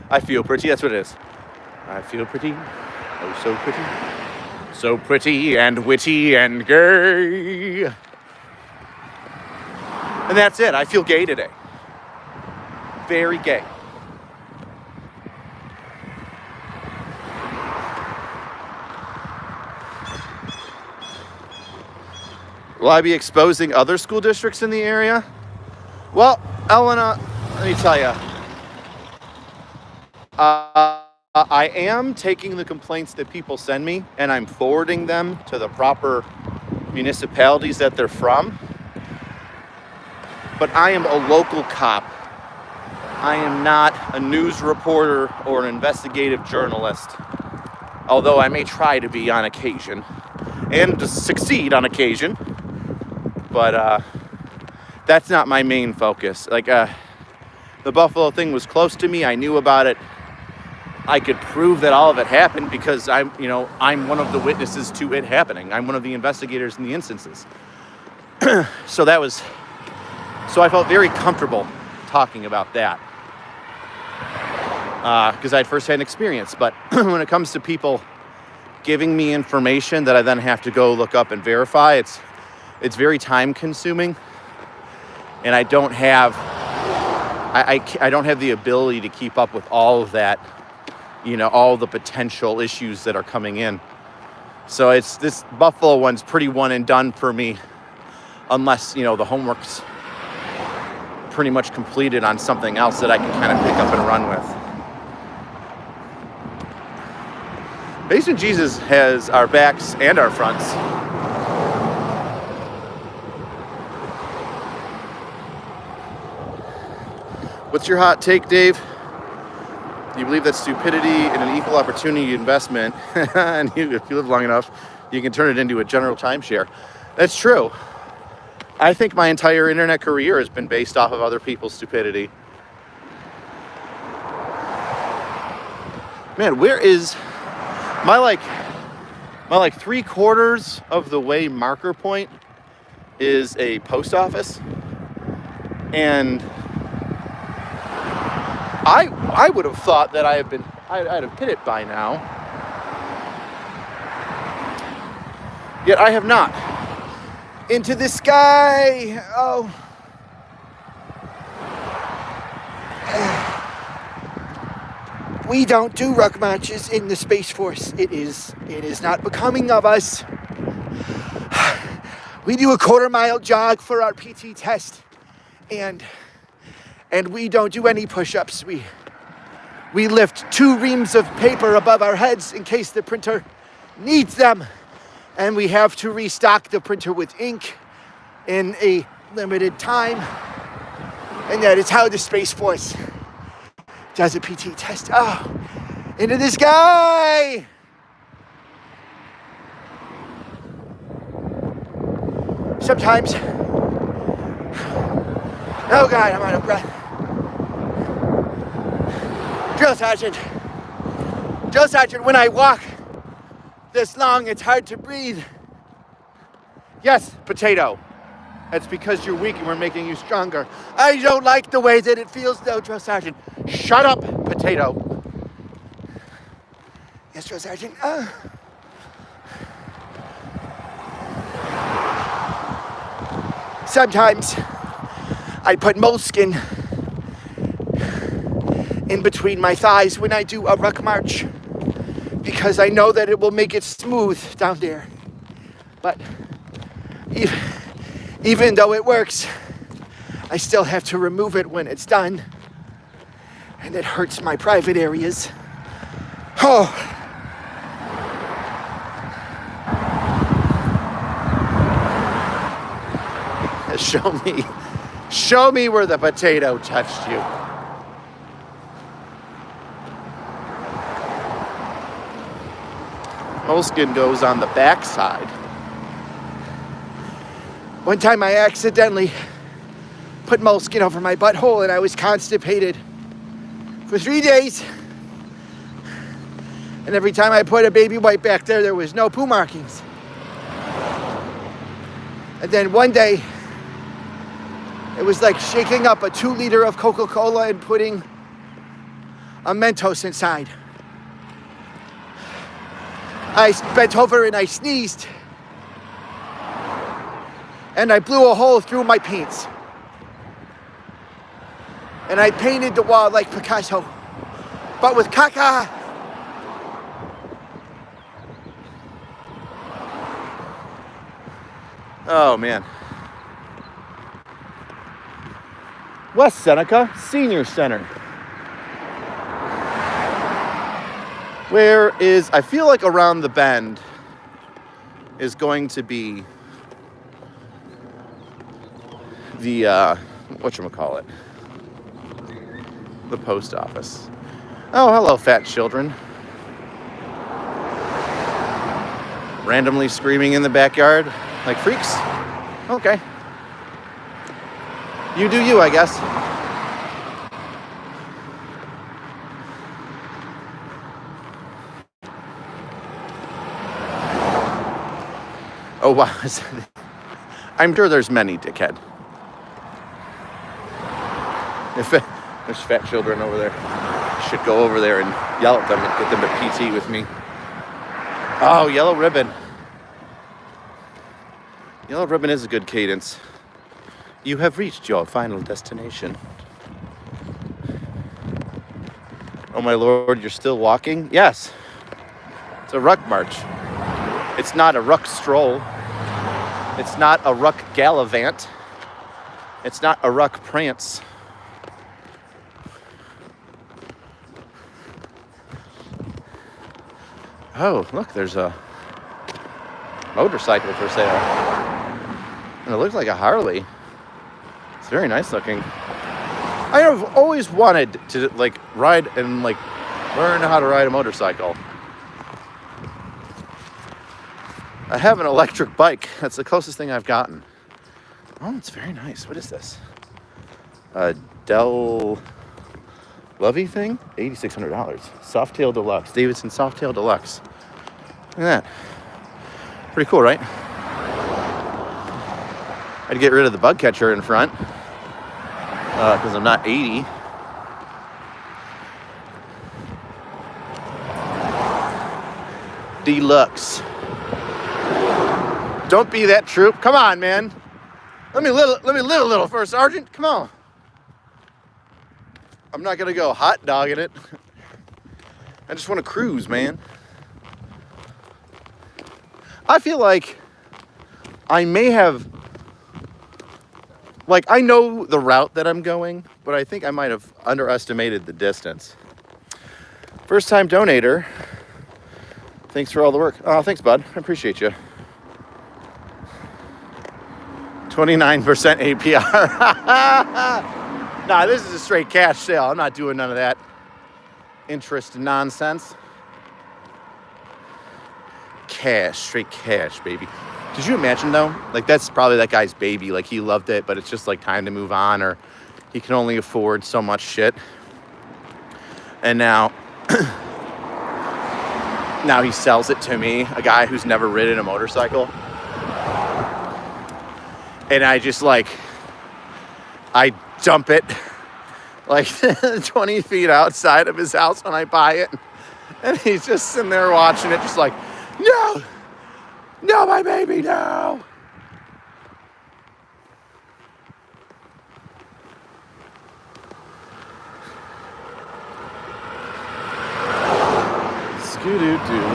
I feel pretty, that's what it is. I feel pretty, oh so pretty. So pretty and witty and gay. And that's it. I feel gay today. Very gay. Will I be exposing other school districts in the area? Well, Elena, let me tell you. I am taking the complaints that people send me and I'm forwarding them to the proper municipalities that they're from. But I am a local cop. I am not a news reporter or an investigative journalist, although I may try to be on occasion and to succeed on occasion. But that's not my main focus. Like the Buffalo thing was close to me. I knew about it. I could prove that all of it happened because I'm one of the witnesses to it happening. I'm one of the investigators in the instances. So I felt very comfortable talking about that because I had firsthand experience. But when it comes to people giving me information that I then have to go look up and verify, it's very time consuming, and I don't have the ability to keep up with all of that. All the potential issues that are coming in. So this Buffalo one's pretty one and done for me, unless, the homework's pretty much completed on something else that I can kind of pick up and run with. Basement Jesus has our backs and our fronts. What's your hot take, Dave? Do you believe that stupidity and an equal opportunity investment, and if you live long enough, you can turn it into a general timeshare? That's true. I think my entire internet career has been based off of other people's stupidity. Man, where is my 3/4 of the way marker point is a post office, and I would have thought that I'd have hit it by now. Yet I have not. Into the sky. Oh. We don't do ruck marches in the Space Force. It is not becoming of us. We do a 1/4-mile jog for our PT test, and we don't do any push-ups. We lift 2 reams of paper above our heads in case the printer needs them, and we have to restock the printer with ink in a limited time, and that is how the Space Force does a PT test. Oh, into this guy! Sometimes, oh God, I'm out of breath. Drill Sergeant, when I walk this long, it's hard to breathe. Yes, potato. That's because you're weak and we're making you stronger. I don't like the way that it feels though, Drill Sergeant. Shut up, potato. Yes, Drill Sergeant. Sometimes I put moleskin in between my thighs when I do a ruck march because I know that it will make it smooth down there. But even though it works, I still have to remove it when it's done, and it hurts my private areas. Oh. Show me where the potato touched you. Moleskin goes on the back side. One time I accidentally put moleskin over my butthole and I was constipated for 3 days. And every time I put a baby wipe back there, there was no poo markings. And then one day, it was like shaking up a 2-liter of Coca-Cola and putting a Mentos inside. I bent over and I sneezed. And I blew a hole through my pants. And I painted the wall like Picasso, but with caca. Oh, man. West Seneca Senior Center. Where is, I feel like around the bend is going to be the, whatchamacallit, the post office. Oh, hello, fat children. Randomly screaming in the backyard like freaks. Okay. You do you, I guess. Oh, wow. I'm sure there's many, dickhead. If there's fat children over there, I should go over there and yell at them and get them to PT with me. Oh, Yellow Ribbon. Yellow Ribbon is a good cadence. You have reached your final destination. Oh my lord, you're still walking? Yes. It's a Ruck March. It's not a Ruck stroll. It's not a Ruck gallivant. It's not a Ruck prance. Oh, look, there's a motorcycle for sale. And it looks like a Harley. It's very nice looking. I have always wanted to ride and learn how to ride a motorcycle. I have an electric bike. That's the closest thing I've gotten. Oh, it's very nice. What is this? A Dell Lovey thing? $8,600. Softail Deluxe. Davidson Softail Deluxe. Look at that. Pretty cool, right? I'd get rid of the bug catcher in front because I'm not 80. Deluxe. Don't be that troop. Come on, man. Let me live a little first, Sergeant. Come on. I'm not gonna go hot dogging it. I just want to cruise, man. I feel like I may have, like, I know the route that I'm going, but I think I might have underestimated the distance. First time donator. Thanks for all the work. Oh, thanks, bud. I appreciate you. 29% APR. Nah, this is a straight cash sale. I'm not doing none of that interest nonsense. Cash, straight cash, baby. Could you imagine though? Like, that's probably that guy's baby. Like, he loved it, but it's just like time to move on, or he can only afford so much shit. And now, now he sells it to me, a guy who's never ridden a motorcycle. And I just like, I dump it like 20 feet outside of his house when I buy it. And he's just sitting there watching it, just like, no, no, my baby, no. Scoo-doo-doo.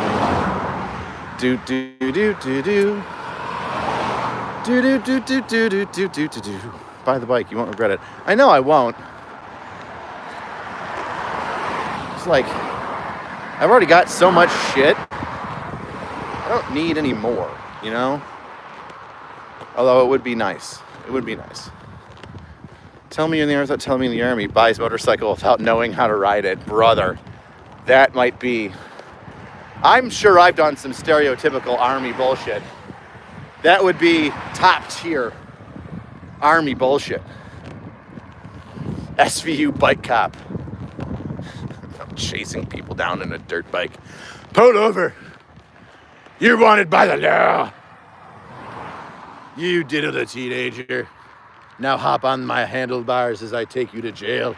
Do-do-do-do-do. Do-do-do-do-do-do-do-do-do. Buy the bike, you won't regret it. I know I won't. It's like, I've already got so much shit. I don't need any more, you know? Although it would be nice. It would be nice. Tell me in the army without telling me in the army. Buys motorcycle without knowing how to ride it. Brother, that might be... I'm sure I've done some stereotypical army bullshit. That would be top tier army bullshit. SVU bike cop. I'm chasing people down in a dirt bike. Pull over. You're wanted by the law. You diddled a teenager. Now hop on my handlebars as I take you to jail.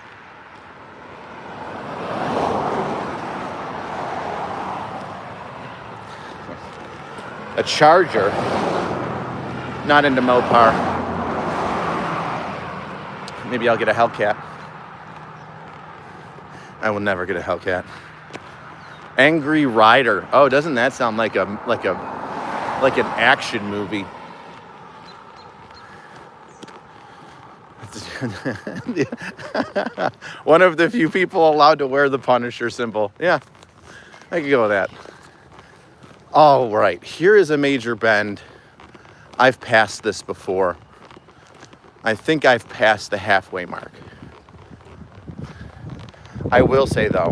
A Charger. Not into Mopar. Maybe I'll get a Hellcat. I will never get a Hellcat. Angry Rider. Oh, doesn't that sound like an action movie? One of the few people allowed to wear the Punisher symbol. Yeah, I could go with that. All right, here is a major bend. I've passed this before. I think I've passed the halfway mark. I will say though,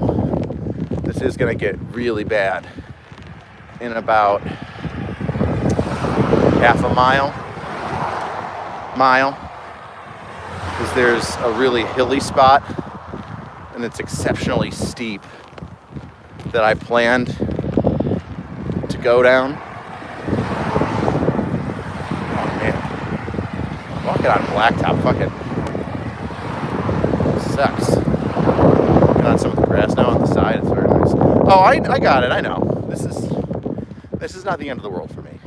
this is gonna get really bad in about half a mile, because there's a really hilly spot and it's exceptionally steep that I planned to go down. Oh man, walking on blacktop, fuck it. Sucks. Get on some of the grass now on the side, it's very nice. Oh, I got it, I know. This is not the end of the world for me.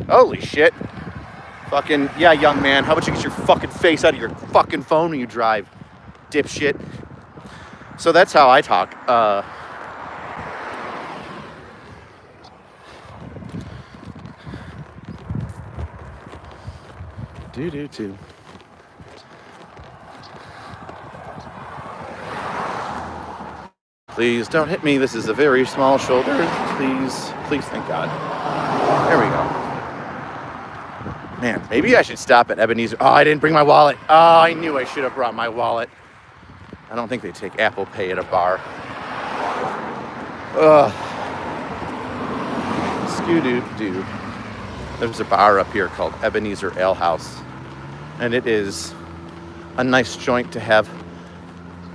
Holy shit. Fucking, yeah, young man, how about you get your fucking face out of your fucking phone when you drive, dipshit. So that's how I talk. Do. Please don't hit me. This is a very small shoulder. Please, thank God. There we go. Man, maybe I should stop at Ebenezer. Oh, I didn't bring my wallet. Oh, I knew I should have brought my wallet. I don't think they take Apple Pay at a bar. Ugh. Scoo-doo-doo. There's a bar up here called Ebenezer Ale House. And it is a nice joint to have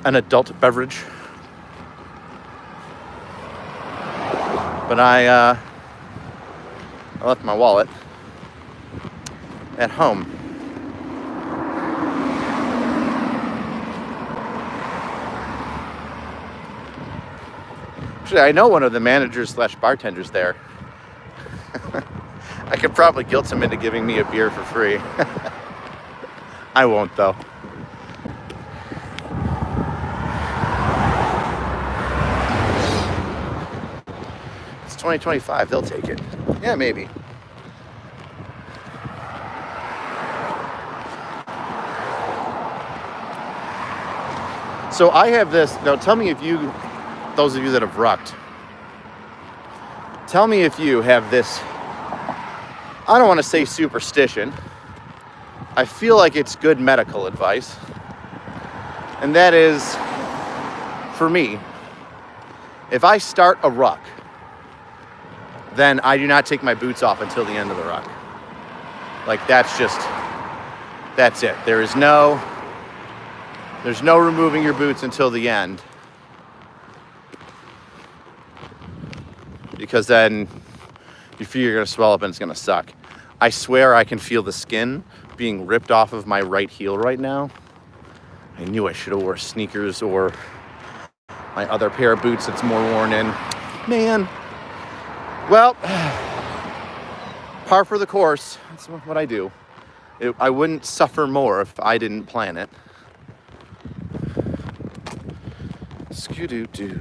an adult beverage. But I left my wallet at home. Actually, I know one of the managers / bartenders there. I could probably guilt him into giving me a beer for free. I won't though. 2025. They'll take it. Yeah, maybe. So I have this. Now tell me if you, those of you that have rucked, tell me if you have this, I don't want to say superstition. I feel like it's good medical advice. And that is, for me, if I start a ruck, then I do not take my boots off until the end of the ruck. Like that's it. There's no removing your boots until the end. Because then you feel you're gonna swell up and it's gonna suck. I swear I can feel the skin being ripped off of my right heel right now. I knew I should have wore sneakers or my other pair of boots that's more worn in. Man. Well, par for the course. That's what I do. I wouldn't suffer more if I didn't plan it. Skoo-doo-doo.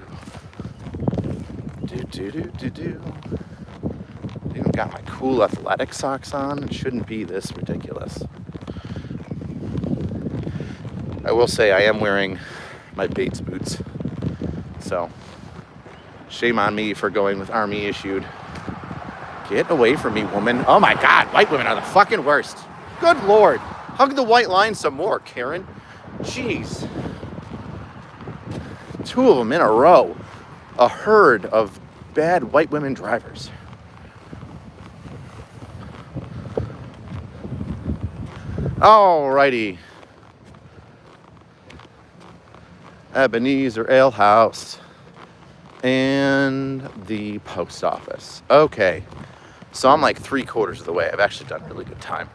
Do-do-do-do-do. Even got my cool athletic socks on. It shouldn't be this ridiculous. I will say I am wearing my Bates boots. So, shame on me for going with Army issued. Get away from me, woman. Oh my God, white women are the fucking worst. Good Lord. Hug the white line some more, Karen. Jeez. 2 of them in a row. A herd of bad white women drivers. Alrighty. Ebenezer Ale House and the post office. Okay, so I'm like 3/4 of the way. I've actually done a really good time.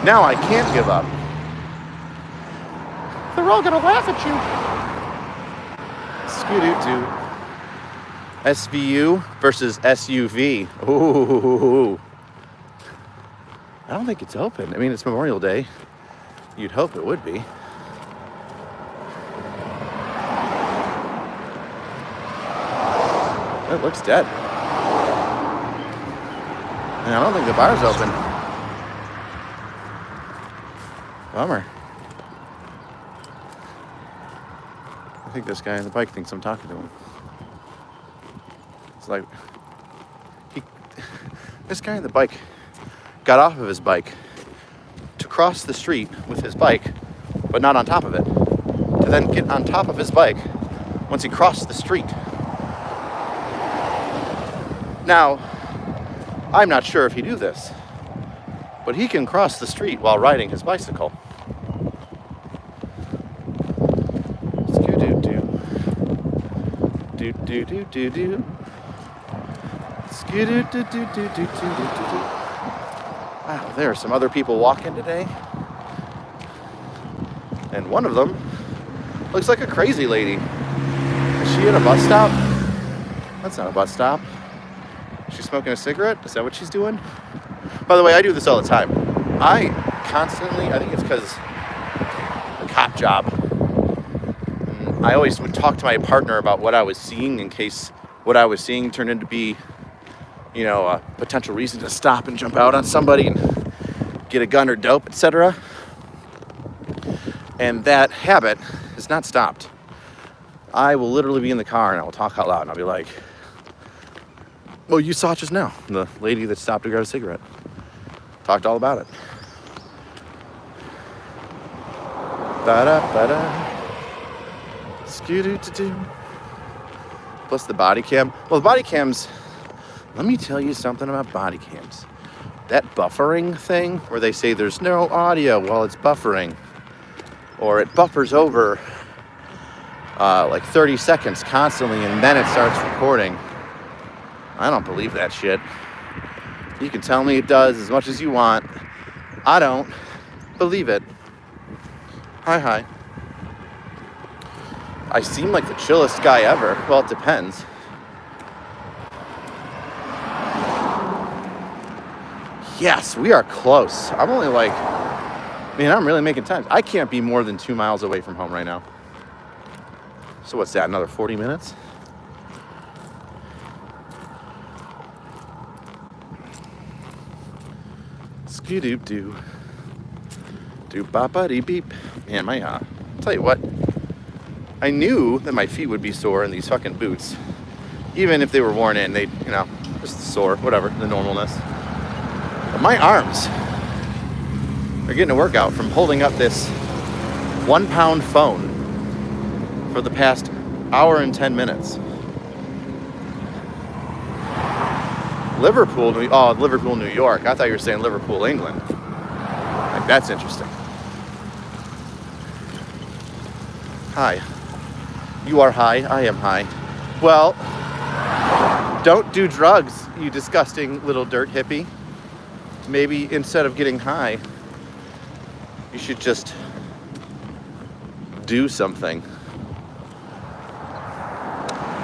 Now I can't give up. They're all gonna laugh at you. Scoo-doo-doo. SVU versus SUV. Ooh. I don't think it's open. I mean, it's Memorial Day. You'd hope it would be. It looks dead. And I don't think the bar's open. Bummer. I think this guy on the bike thinks I'm talking to him. It's like, this guy on the bike got off of his bike to cross the street with his bike, but not on top of it. To then get on top of his bike once he crossed the street. Now, I'm not sure if he knew this, but he can cross the street while riding his bicycle. Skoo-doo-doo. Do-do-do-do-do. Skoo-doo-doo-doo-doo-doo-doo-doo. Wow, there are some other people walking today. And one of them looks like a crazy lady. Is she at a bus stop? That's not a bus stop. Is she smoking a cigarette? Is that what she's doing? By the way, I do this all the time. I think it's because the cop job. I always would talk to my partner about what I was seeing in case what I was seeing turned into be, you know, a potential reason to stop and jump out on somebody and get a gun or dope, etc. And that habit has not stopped. I will literally be in the car and I will talk out loud and I'll be like, well, you saw it just now. The lady that stopped to grab a cigarette. Talked all about it. Ba-da-ba-da. Skoo-doo-doo-doo. Plus the body cam. Well, the body cams, let me tell you something about body cams. That buffering thing where they say there's no audio while it's buffering, or it buffers over like 30 seconds constantly and then it starts recording. I don't believe that shit. You can tell me it does as much as you want. I don't believe it. Hi. I seem like the chillest guy ever. Well, it depends. Yes, we are close. I'm only like, man, I'm really making time. I can't be more than 2 miles away from home right now. So what's that, another 40 minutes? Skee-doo-doo. Do-ba-ba-dee-beep. Man, tell you what, I knew that my feet would be sore in these fucking boots. Even if they were worn in, they'd, just sore, whatever, the normalness. But my arms are getting a workout from holding up this 1 pound phone for the past hour and 10 minutes. Liverpool, New York. I thought you were saying Liverpool, England. Like, that's interesting. Hi. You are high, I am high. Well, don't do drugs, you disgusting little dirt hippie. Maybe instead of getting high, you should just do something.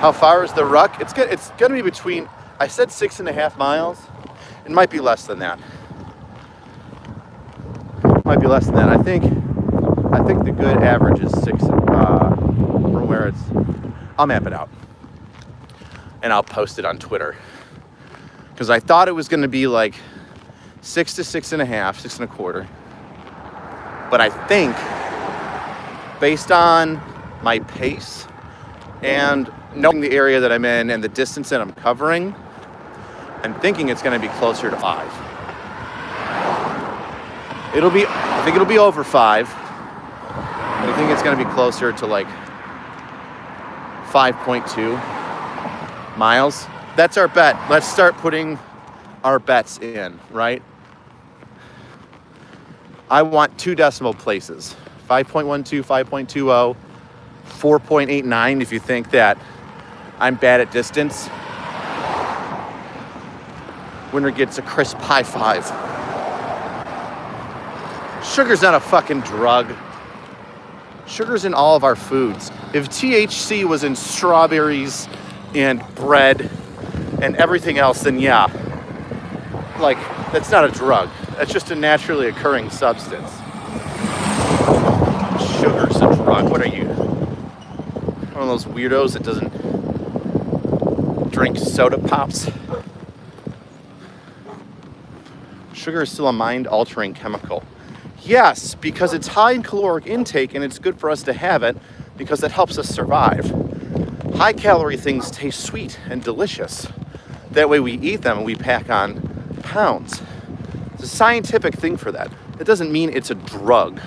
How far is the Ruck? It's gonna be between, I said 6.5 miles. It might be less than that. Might be less than that. I think the good average is 6 from where it's. I'll map it out and I'll post it on Twitter, because I thought it was going to be like 6 to 6.5, 6.25. But I think, based on my pace and knowing the area that I'm in and the distance that I'm covering, I'm thinking it's going to be closer to 5. I think it'll be over 5. But I think it's going to be closer to like 5.2 miles. That's our bet. Let's start putting our bets in, right? I want 2 decimal places. 5.12, 5.20, 4.89 if you think that I'm bad at distance. Winner gets a crisp high 5. Sugar's not a fucking drug. Sugar's in all of our foods. If THC was in strawberries and bread and everything else, then yeah. Like, that's not a drug. That's just a naturally occurring substance. Sugar's a drug. What are you? One of those weirdos that doesn't drink soda pops? Sugar is still a mind-altering chemical. Yes, because it's high in caloric intake and it's good for us to have it because it helps us survive. High-calorie things taste sweet and delicious. That way we eat them and we pack on pounds. It's a scientific thing for that. It doesn't mean it's a drug.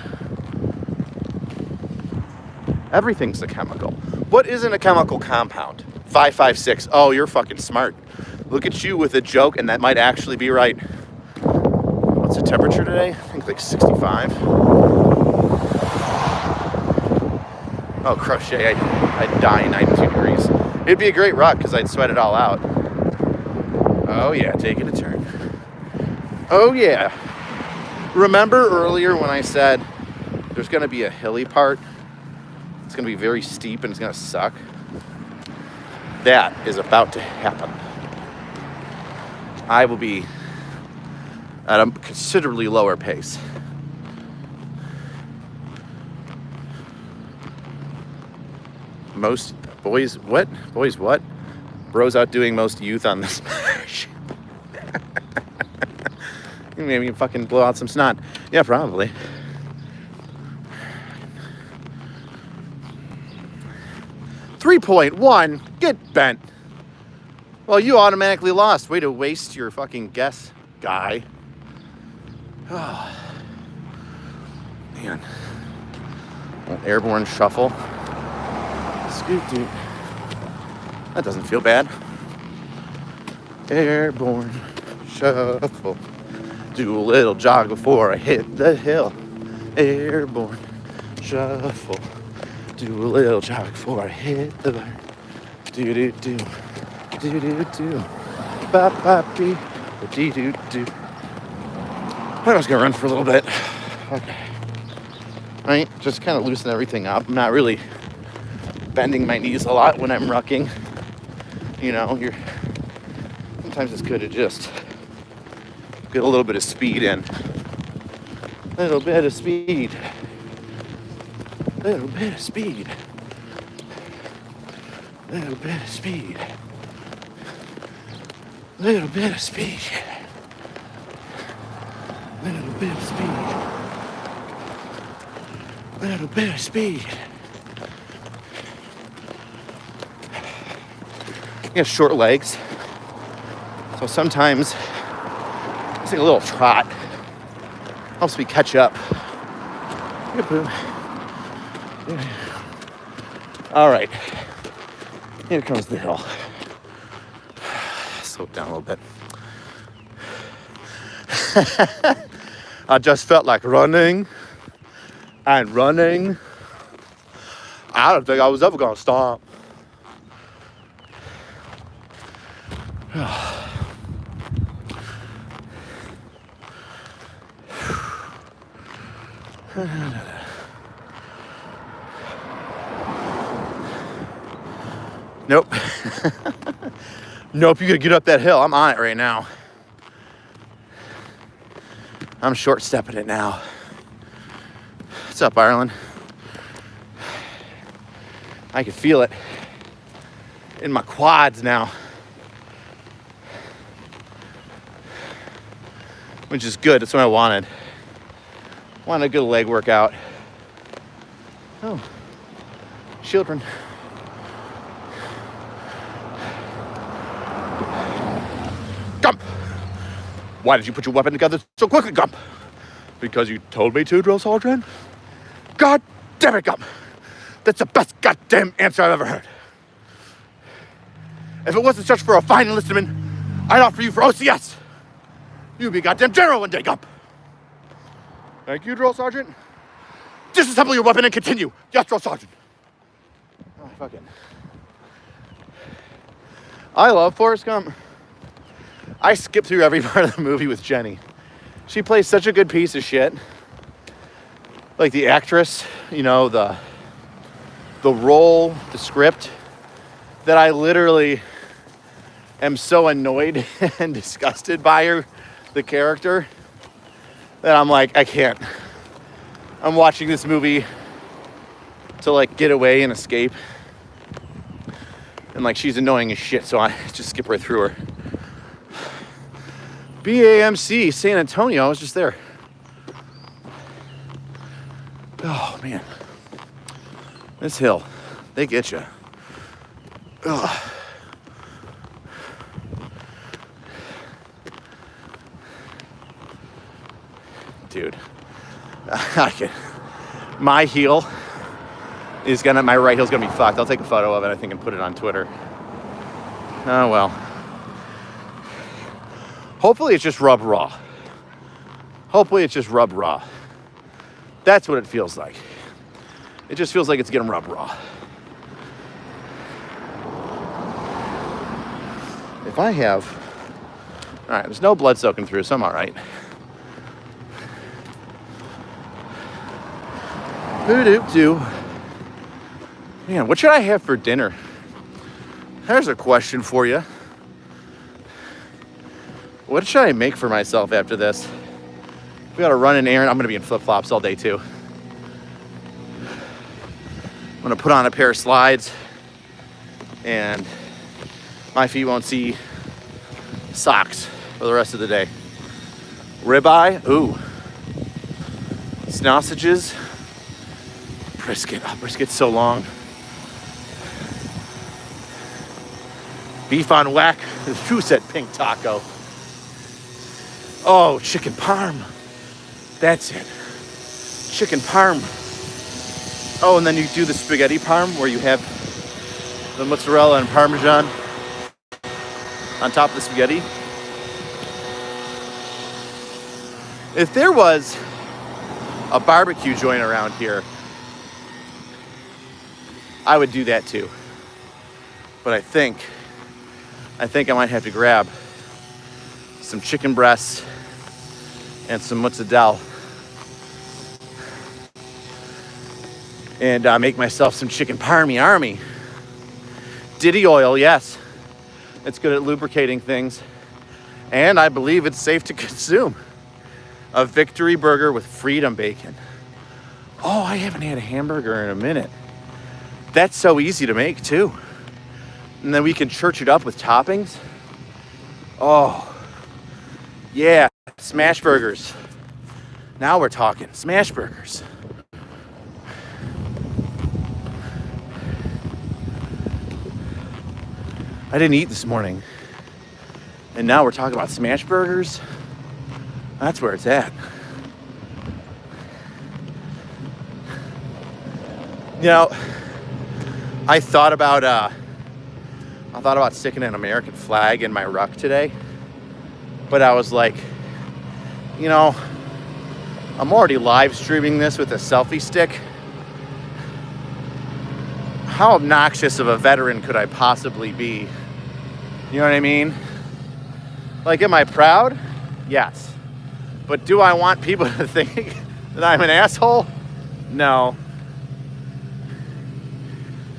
Everything's a chemical. What isn't a chemical compound? 556. Oh, you're fucking smart. Look at you with a joke, and that might actually be right. What's the temperature today? I think like 65. Oh, crochet. I'd die in 92 degrees. It'd be a great ruck because I'd sweat it all out. Oh, yeah, taking a turn. Oh, yeah. Remember earlier when I said there's going to be a hilly part? It's going to be very steep and it's going to suck. That is about to happen. I will be at a considerably lower pace. Most boys, what? Boys, what? Bros outdoing most youth on this match. Maybe you fucking blow out some snot. Yeah, probably. $3.1, get bent. Well, you automatically lost. Way to waste your fucking guess, guy. Oh, man. Airborne shuffle. Scoot doot. That doesn't feel bad. Airborne shuffle. Do a little jog before I hit the hill. Airborne shuffle. Do a little jog before I hit the bar. Do do do. Do do do. Ba ba dee. Dee do do. I was gonna run for a little bit. Okay. Right? Just kind of loosen everything up. I'm not really bending my knees a lot when I'm rucking. You know, sometimes it's good to just get a little bit of speed in. Little bit of speed. Little bit of speed. Little bit of speed. Little bit of speed. Little bit of speed. Little bit of speed. He has short legs, so sometimes it's like a little trot. Helps me catch up. All right, here comes the hill. Slow it down a little bit. I just felt like running and running. I don't think I was ever gonna stop. Nope. Nope, you gotta get up that hill. I'm on it right now. I'm short stepping it now. What's up, Ireland? I can feel it in my quads now, which is good. That's what I wanted. Wanted a good leg workout. Oh, children. Gump! Why did you put your weapon together so quickly, Gump? Because you told me to, Drill Sergeant? God damn it, Gump! That's the best goddamn answer I've ever heard. If it wasn't such for a fine enlistment, I'd offer you for OCS. You'd be a goddamn general one day, Gump. Thank you, Drill Sergeant. Disassemble your weapon and continue. Yes, Drill Sergeant. Oh, fucking. I love Forrest Gump. I skip through every part of the movie with Jenny. She plays such a good piece of shit. Like the actress, you know, the role, the script, that I literally am so annoyed and disgusted by her, the character, that I'm like, I can't. I'm watching this movie to like get away and escape. And like she's annoying as shit, so I just skip right through her. BAMC, San Antonio, I was just there. Oh, man. This hill, they get you. Ugh. Dude, my heel is my right heel's gonna be fucked. I'll take a photo of it, I think, and put it on Twitter. Oh, well. Hopefully it's just rub raw. Hopefully it's just rub raw. That's what it feels like. It just feels like it's getting rub raw. If I have... All right, there's no blood soaking through, so I'm all right. Doo-doo-doo. Man, what should I have for dinner? There's a question for you. What should I make for myself after this? We gotta run an errand. I'm gonna be in flip-flops all day too. I'm gonna put on a pair of slides and my feet won't see socks for the rest of the day. Ribeye, ooh. Sausages, brisket. Oh, brisket's so long. Beef on whack. Who said pink taco? Oh, chicken parm. That's it. Chicken parm. Oh, and then you do the spaghetti parm where you have the mozzarella and parmesan on top of the spaghetti. If there was a barbecue joint around here, I would do that too. But I think I might have to grab some chicken breasts and some mozzarella and make myself some chicken parmy army. Diddy oil, yes. It's good at lubricating things. And I believe it's safe to consume. A victory burger with freedom bacon. Oh, I haven't had a hamburger in a minute. That's so easy to make too. And then we can church it up with toppings. Oh, yeah, smash burgers. Now we're talking smash burgers. I didn't eat this morning. And now we're talking about smash burgers. That's where it's at. You know, I thought about sticking an American flag in my ruck today. But I was like, you know, I'm already live streaming this with a selfie stick. How obnoxious of a veteran could I possibly be? You know what I mean? Like, am I proud? Yes. But do I want people to think that I'm an asshole? No.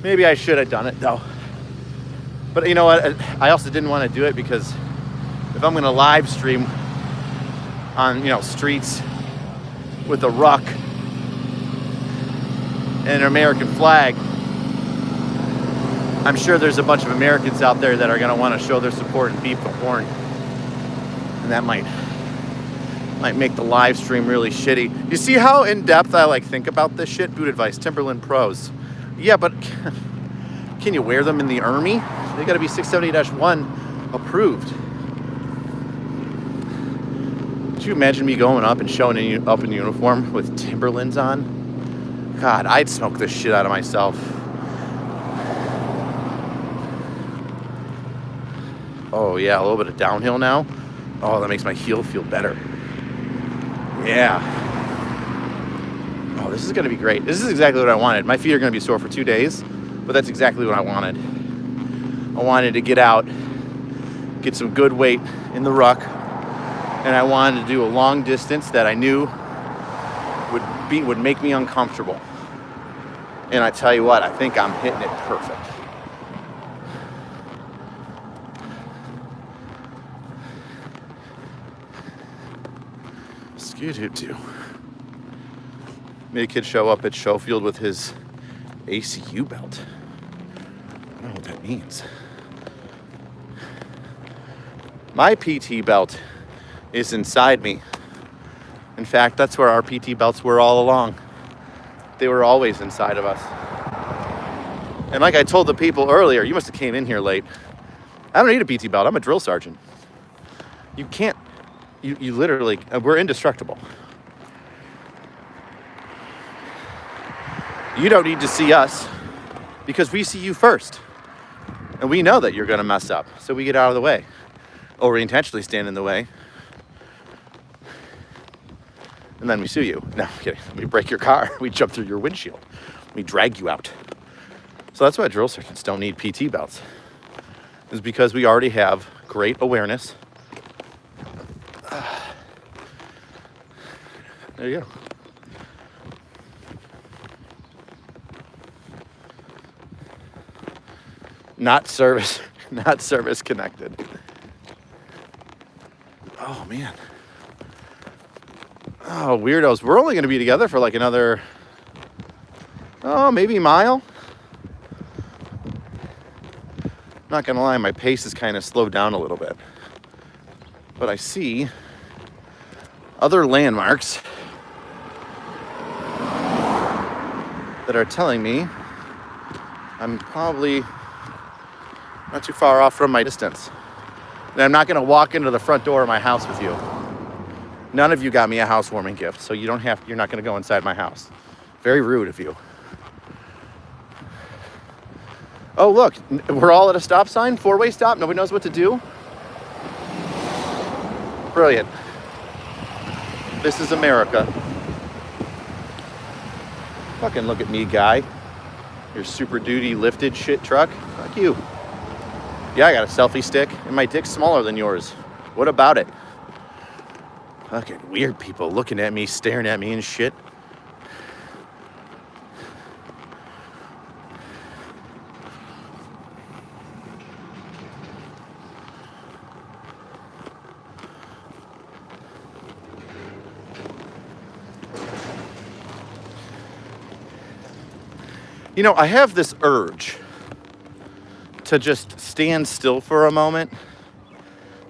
Maybe I should have done it, though. But you know what? I also didn't want to do it because if I'm going to live stream on, you know, streets with a ruck and an American flag, I'm sure there's a bunch of Americans out there that are going to want to show their support and beef the horn. And that might make the live stream really shitty. You see how in-depth I think about this shit? Boot advice, Timberland Pros. Yeah, but can you wear them in the Army? They got to be 670-1 approved. Could you imagine me going up and showing up in uniform with Timberlands on? God, I'd smoke the shit out of myself. Oh yeah, a little bit of downhill now. Oh, that makes my heel feel better. Yeah. Oh, this is gonna be great. This is exactly what I wanted. My feet are gonna be sore for 2 days, but that's exactly what I wanted. I wanted to get out, get some good weight in the ruck, and I wanted to do a long distance that I knew would make me uncomfortable. And I tell you what, I think I'm hitting it perfect. Scoo-doo-doo. Made a kid show up at Schofield with his ACU belt. I don't know what that means. My PT belt is inside me. In fact, that's where our PT belts were all along. They were always inside of us. And like I told the people earlier, you must have came in here late. I don't need a PT belt. I'm a drill sergeant. You can't, you literally, we're indestructible. You don't need to see us because we see you first. And we know that you're going to mess up. So we get out of the way. Or we intentionally stand in the way. And then we sue you. No, I'm kidding. We break your car. We jump through your windshield. We drag you out. So that's why drill sergeants don't need PT belts. It's because we already have great awareness. There you go. Not service connected. Oh man. Oh, weirdos. We're only going to be together for like another, maybe a mile. Not going to lie, my pace is kind of slowed down a little bit. But I see other landmarks that are telling me I'm probably not too far off from my distance. And I'm not going to walk into the front door of my house with you. None of you got me a housewarming gift, so you're not going to go inside my house. Very rude of you. Oh, look, we're all at a stop sign, 4-way stop. Nobody knows what to do. Brilliant. This is America. Fucking look at me, guy. Your Super Duty lifted shit truck. Fuck you. Yeah, I got a selfie stick, and my dick's smaller than yours. What about it? Fucking weird people looking at me, staring at me and shit. You know, I have this urge to just stand still for a moment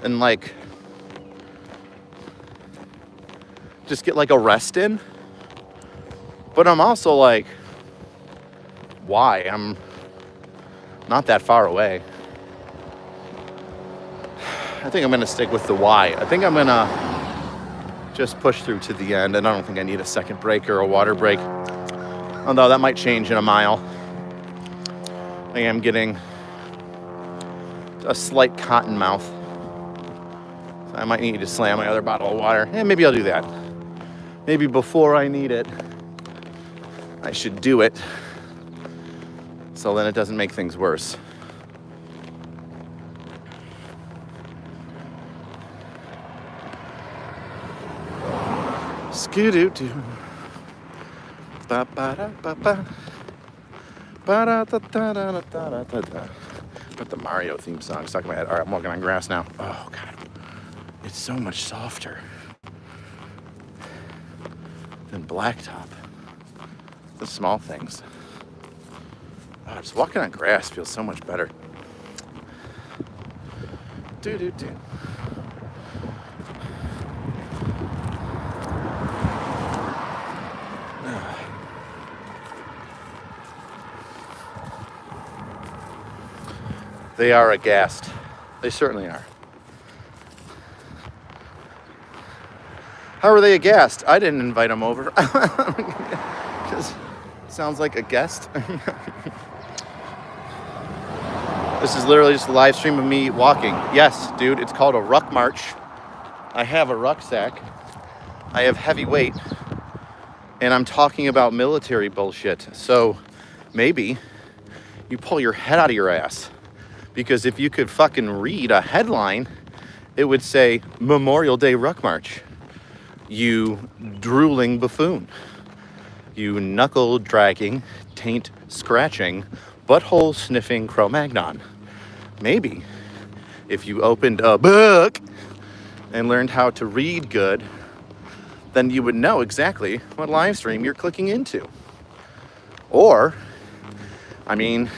and like just get like a rest in. But I'm also like, why? I'm not that far away. I think I'm gonna stick with the why. I think I'm gonna just push through to the end, and I don't think I need a second break or a water break. Although that might change in a mile. I am getting a slight cotton mouth. So I might need to slam my other bottle of water. And maybe I'll do that. Maybe before I need it, I should do it. So then it doesn't make things worse. Skoo-doo-doo. Ba-ba-da-ba-ba. Ba-da-da-da-da-da-da-da. But the Mario theme song stuck in my head. All right, I'm walking on grass now. Oh, God. It's so much softer than blacktop. The small things. Oh, just walking on grass feels so much better. Do-do-do. They are aghast. They certainly are. How are they aghast? I didn't invite them over. Because it sounds like a guest. This is literally just a live stream of me walking. Yes, dude, it's called a Ruck March. I have a rucksack. I have heavy weight. And I'm talking about military bullshit. So maybe you pull your head out of your ass. Because if you could fucking read a headline, it would say, Memorial Day Ruck March. You drooling buffoon. You knuckle-dragging, taint-scratching, butthole-sniffing Cro-Magnon. Maybe if you opened a book and learned how to read good, then you would know exactly what live stream you're clicking into. Or, I mean,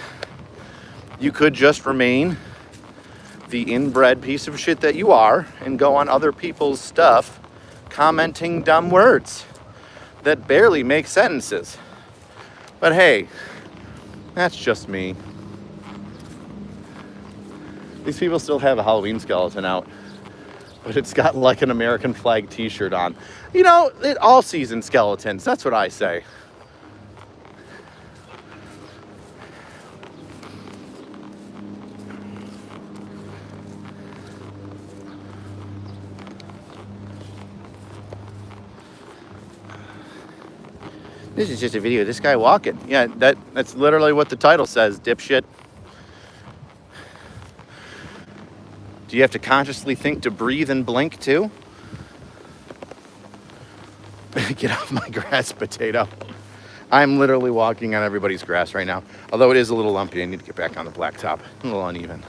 you could just remain the inbred piece of shit that you are and go on other people's stuff commenting dumb words that barely make sentences. But hey, that's just me. These people still have a Halloween skeleton out, but it's got like an American flag t-shirt on. You know, all season skeletons, that's what I say. This is just a video of this guy walking. Yeah, that's literally what the title says, dipshit. Do you have to consciously think to breathe and blink too? Get off my grass, potato. I'm literally walking on everybody's grass right now. Although it is a little lumpy, I need to get back on the blacktop. A little uneven.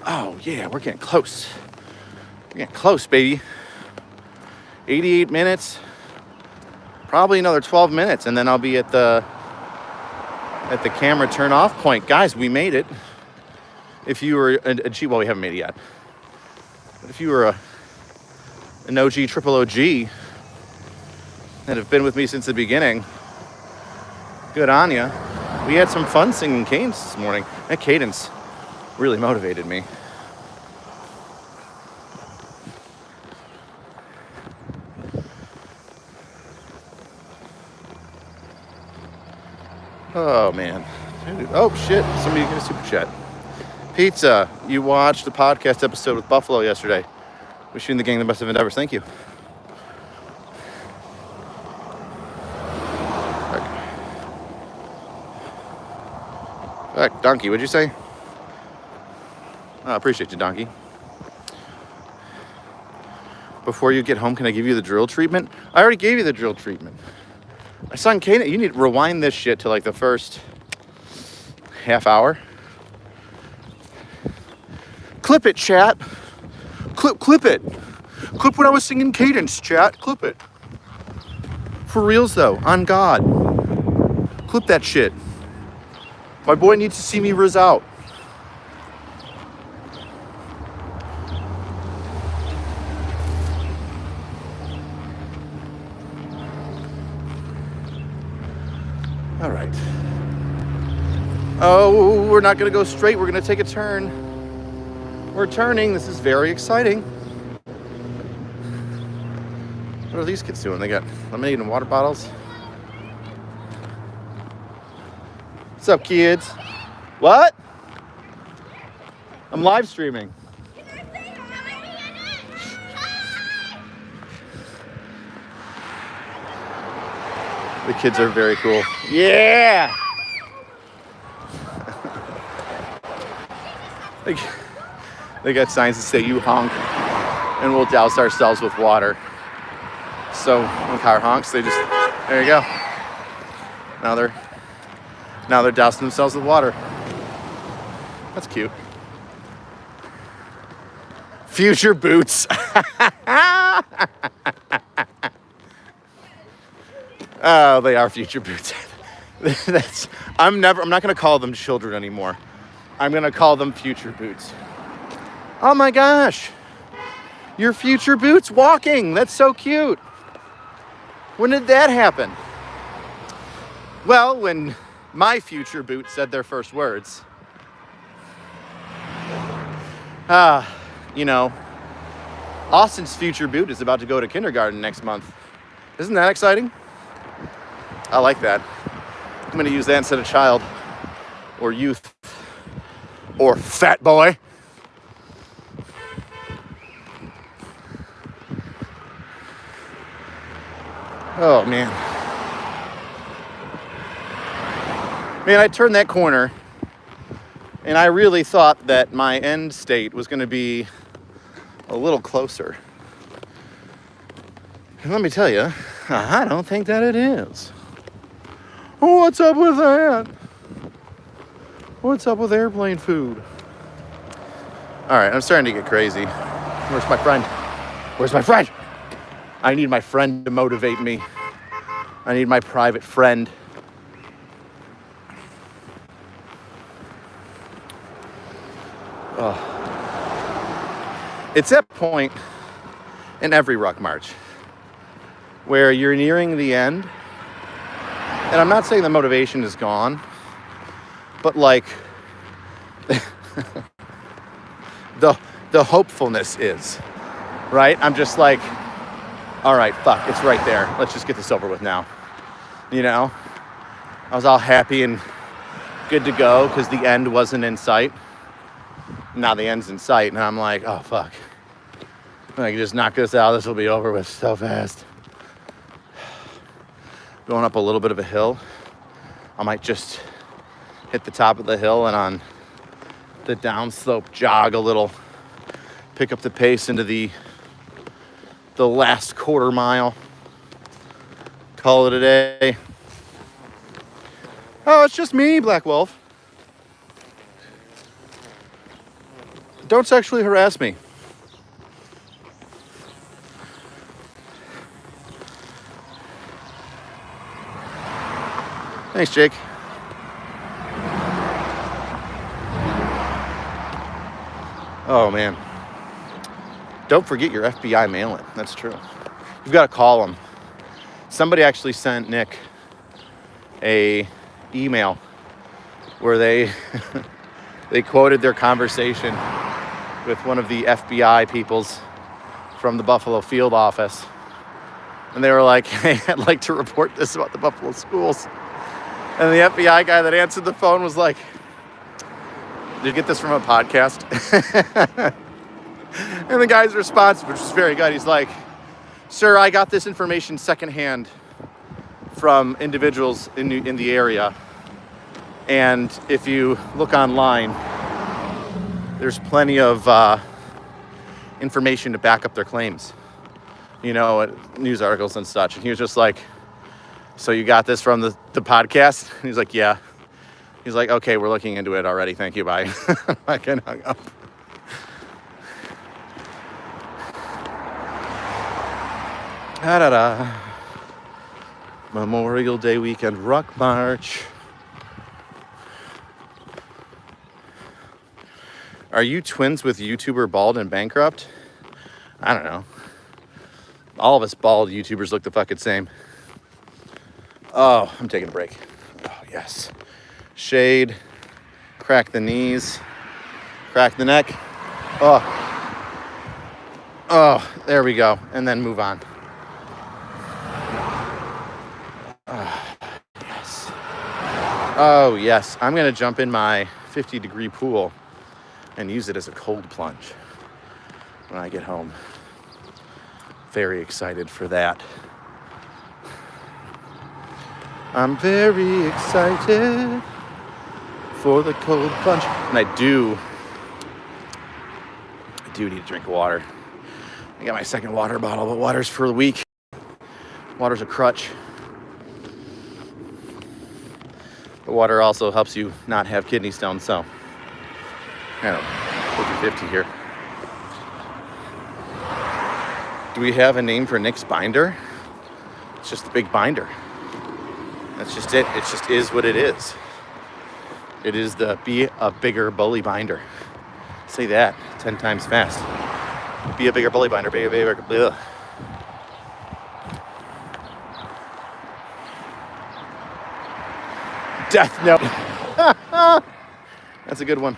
Oh yeah, we're getting close. We're getting close, baby. 88 minutes. Probably another 12 minutes, and then I'll be at the camera turn off point. Guys, we made it. If you were well, we haven't made it yet. But if you were an OG, triple OG, that have been with me since the beginning, good on ya. We had some fun singing Cadence this morning. That Cadence really motivated me. Oh, man. Oh, shit. Somebody get a super chat. Pizza, you watched the podcast episode with Buffalo yesterday. Wishing the gang the best of endeavors. Thank you. Donkey, what'd you say? I appreciate you, Donkey. Before you get home, can I give you the drill treatment? I already gave you the drill treatment. My son Cadence, you need to rewind this shit to like the first half hour. Clip it, chat. Clip it. Clip when I was singing Cadence, chat. Clip it. For reals though, on God. Clip that shit. My boy needs to see me rizz out. right. Oh, we're not going to go straight. We're going to take a turn. We're turning. This is very exciting. What are these kids doing? They got lemonade and water bottles. What's up, kids? What? I'm live streaming. The kids are very cool. Yeah! They got signs that say, "You honk, and we'll douse ourselves with water." So when car honks, they just, there you go. Now they're dousing themselves with water. That's cute. Future boots. Oh, they are future boots. I'm not gonna call them children anymore. I'm gonna call them future boots. Oh my gosh. Your future boots walking. That's so cute. When did that happen? Well, when my future boots said their first words. You know, Austin's future boot is about to go to kindergarten next month. Isn't that exciting? I like that. I'm going to use that instead of child or youth or fat boy. Oh, man. Man, I turned that corner and I really thought that my end state was going to be a little closer. And let me tell you, I don't think that it is. What's up with that? What's up with airplane food? All right, I'm starting to get crazy. Where's my friend? Where's my friend? I need my friend to motivate me. I need my private friend. Oh. It's that point in every Ruck March where you're nearing the end. And I'm not saying the motivation is gone, but like the hopefulness is, right? I'm just like, all right, fuck, it's right there. Let's just get this over with now. You know? I was all happy and good to go because the end wasn't in sight. Now the end's in sight, and I'm like, oh, fuck. I can just knock this out. This will be over with so fast. Going up a little bit of a hill. I might just hit the top of the hill and on the downslope jog a little. Pick up the pace into the last quarter mile. Call it a day. Oh, it's just me, Black Wolf. Don't sexually harass me. Thanks, Jake. Oh, man. Don't forget your FBI mail-in. That's true. You've got to call them. Somebody actually sent Nick a email where they they quoted their conversation with one of the FBI peoples from the Buffalo field office. And they were like, hey, I'd like to report this about the Buffalo schools. And the FBI guy that answered the phone was like, did you get this from a podcast? And the guy's response, which was very good, he's like, sir, I got this information secondhand from individuals in the area. And if you look online, there's plenty of information to back up their claims, you know, news articles and such. And he was just like, so you got this from the podcast? And he's like, yeah. He's like, okay, we're looking into it already. Thank you, bye. I can hung up. Da-da-da. Memorial Day weekend, Ruck March. Are you twins with YouTuber Bald and Bankrupt? I don't know. All of us bald YouTubers look the fucking same. Oh, I'm taking a break. Oh, yes. Shade, crack the knees, crack the neck. Oh, there we go. And then move on. Yes. Oh, yes. I'm going to jump in my 50-degree pool and use it as a cold plunge when I get home. Very excited for that. I'm very excited for the cold plunge. And I do need to drink water. I got my second water bottle, but water's for the weak. Water's a crutch. But water also helps you not have kidney stones, so I don't know, 50-50 here. Do we have a name for Nick's binder? It's just a big binder. That's just it. It just is what it is. It is the Be a Bigger Bully binder. Say that 10 times fast. Be a bigger bully binder. Be a bigger. Ugh. Death Note. That's a good one.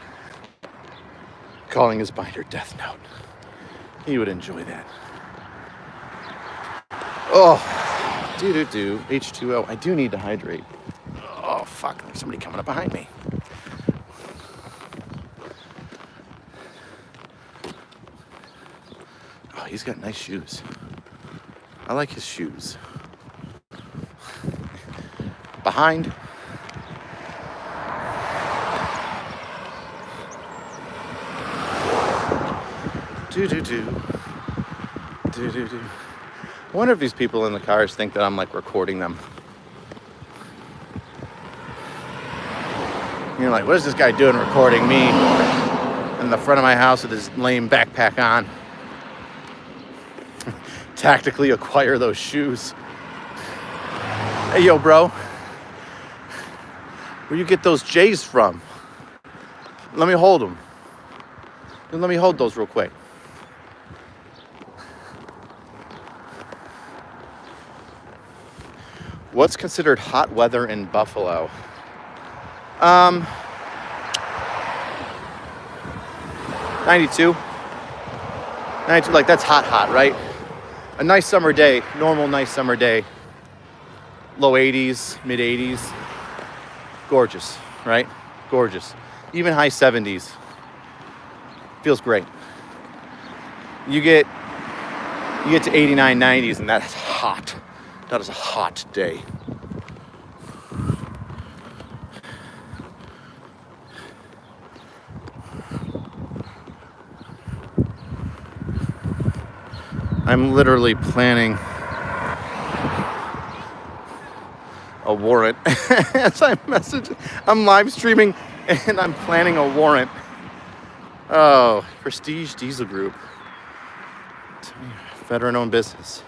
Calling his binder Death Note. He would enjoy that. Oh, H2O. I do need to hydrate. Oh, fuck. There's somebody coming up behind me. Oh, he's got nice shoes. I like his shoes. Behind. I wonder if these people in the cars think that I'm like recording them. You're like, what is this guy doing recording me in the front of my house with his lame backpack on? Tactically acquire those shoes. Hey, yo, bro. Where you get those J's from? Let me hold them. Let me hold those real quick. What's considered hot weather in Buffalo? 92. 92, like that's hot, right? A nice summer day, normal nice summer day. Low 80s, mid 80s. Gorgeous, right? Gorgeous. Even high 70s. Feels great. You get to 89, 90s, and that's hot. That is a hot day. I'm literally planning a warrant as I message. I'm live streaming and I'm planning a warrant. Oh, Prestige Diesel Group. Veteran-owned business.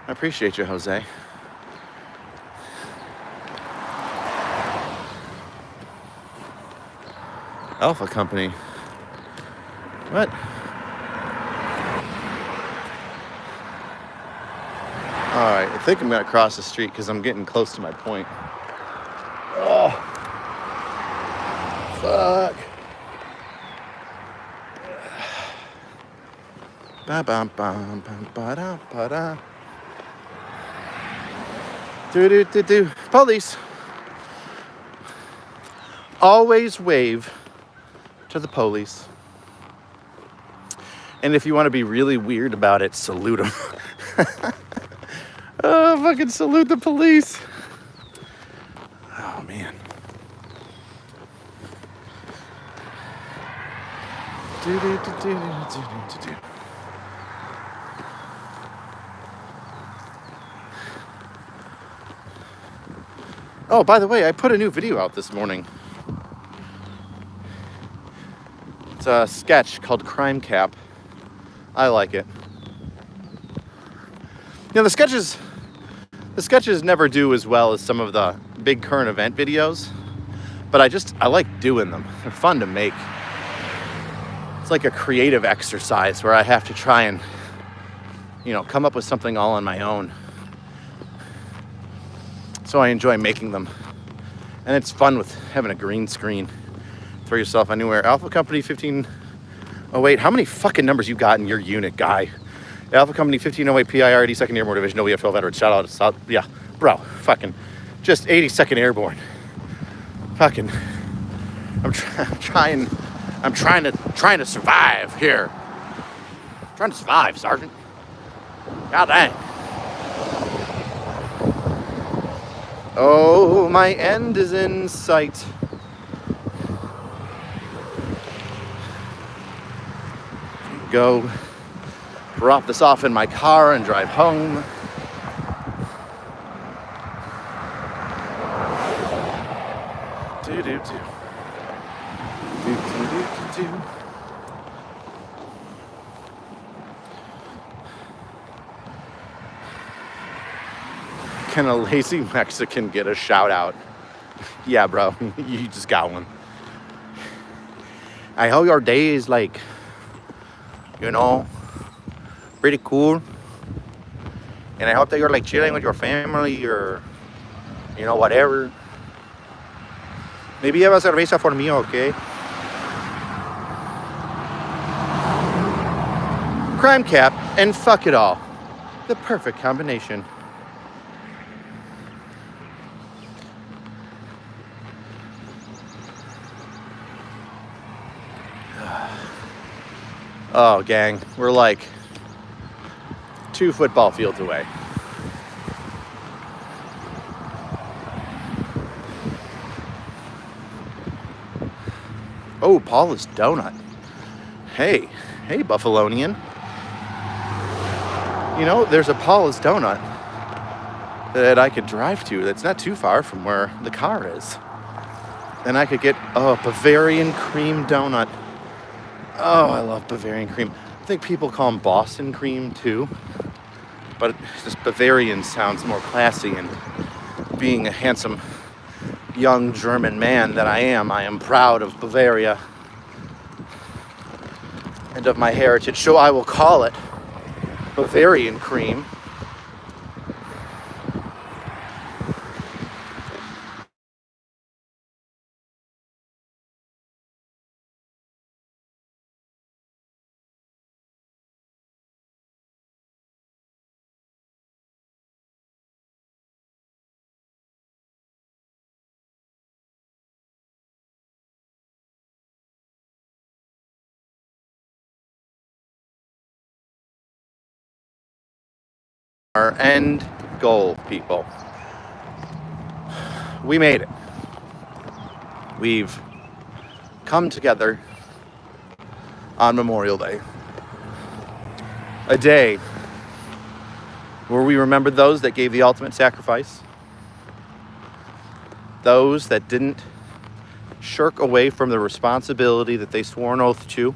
I appreciate you, Jose. Alpha Company. What? Alright, I think I'm going to cross the street because I'm getting close to my point. Oh. Fuck. Ba-bam-bam-bam-ba-da-ba-da. Do-do-do-do. Police. Always wave to the police. And if you want to be really weird about it, salute them. Oh, fucking salute the police. Oh, man. Do-do-do-do-do-do-do-do. Oh, by the way, I put a new video out this morning. It's a sketch called Crime Cap. I like it. You know, the sketches never do as well as some of the big current event videos, but I like doing them. They're fun to make. It's like a creative exercise where I have to try and, come up with something all on my own. So I enjoy making them. And it's fun with having a green screen. Throw yourself anywhere. Alpha Company 1508. How many fucking numbers you got in your unit, guy? Alpha Company 1508 PIRD 2nd Airborne Division OEF 12 veterans. Shout out to South. Yeah, bro. Fucking just 82nd Airborne. Fucking. I'm trying to survive here. I'm trying to survive, Sergeant. God dang. Oh, my end is in sight. Go drop this off in my car and drive home. Can a lazy Mexican get a shout out? Yeah, bro, you just got one. I hope your day is like, you know, pretty cool. And I hope that you're like chilling with your family or, you know, whatever. Maybe have a cerveza for me, okay? Crime cap and fuck it all. The perfect combination. Oh, gang, we're like 2 football fields away. Oh, Paula's Donut. Hey, Buffalonian. You know, there's a Paula's Donut that I could drive to that's not too far from where the car is. And I could get a Bavarian cream donut. Oh, I love Bavarian cream. I think people call them Boston cream too. But just Bavarian sounds more classy, and being a handsome young German man that I am proud of Bavaria and of my heritage. So I will call it Bavarian cream. Our end goal, people. We made it. We've come together on Memorial Day. A day where we remembered those that gave the ultimate sacrifice. Those that didn't shirk away from the responsibility that they swore an oath to,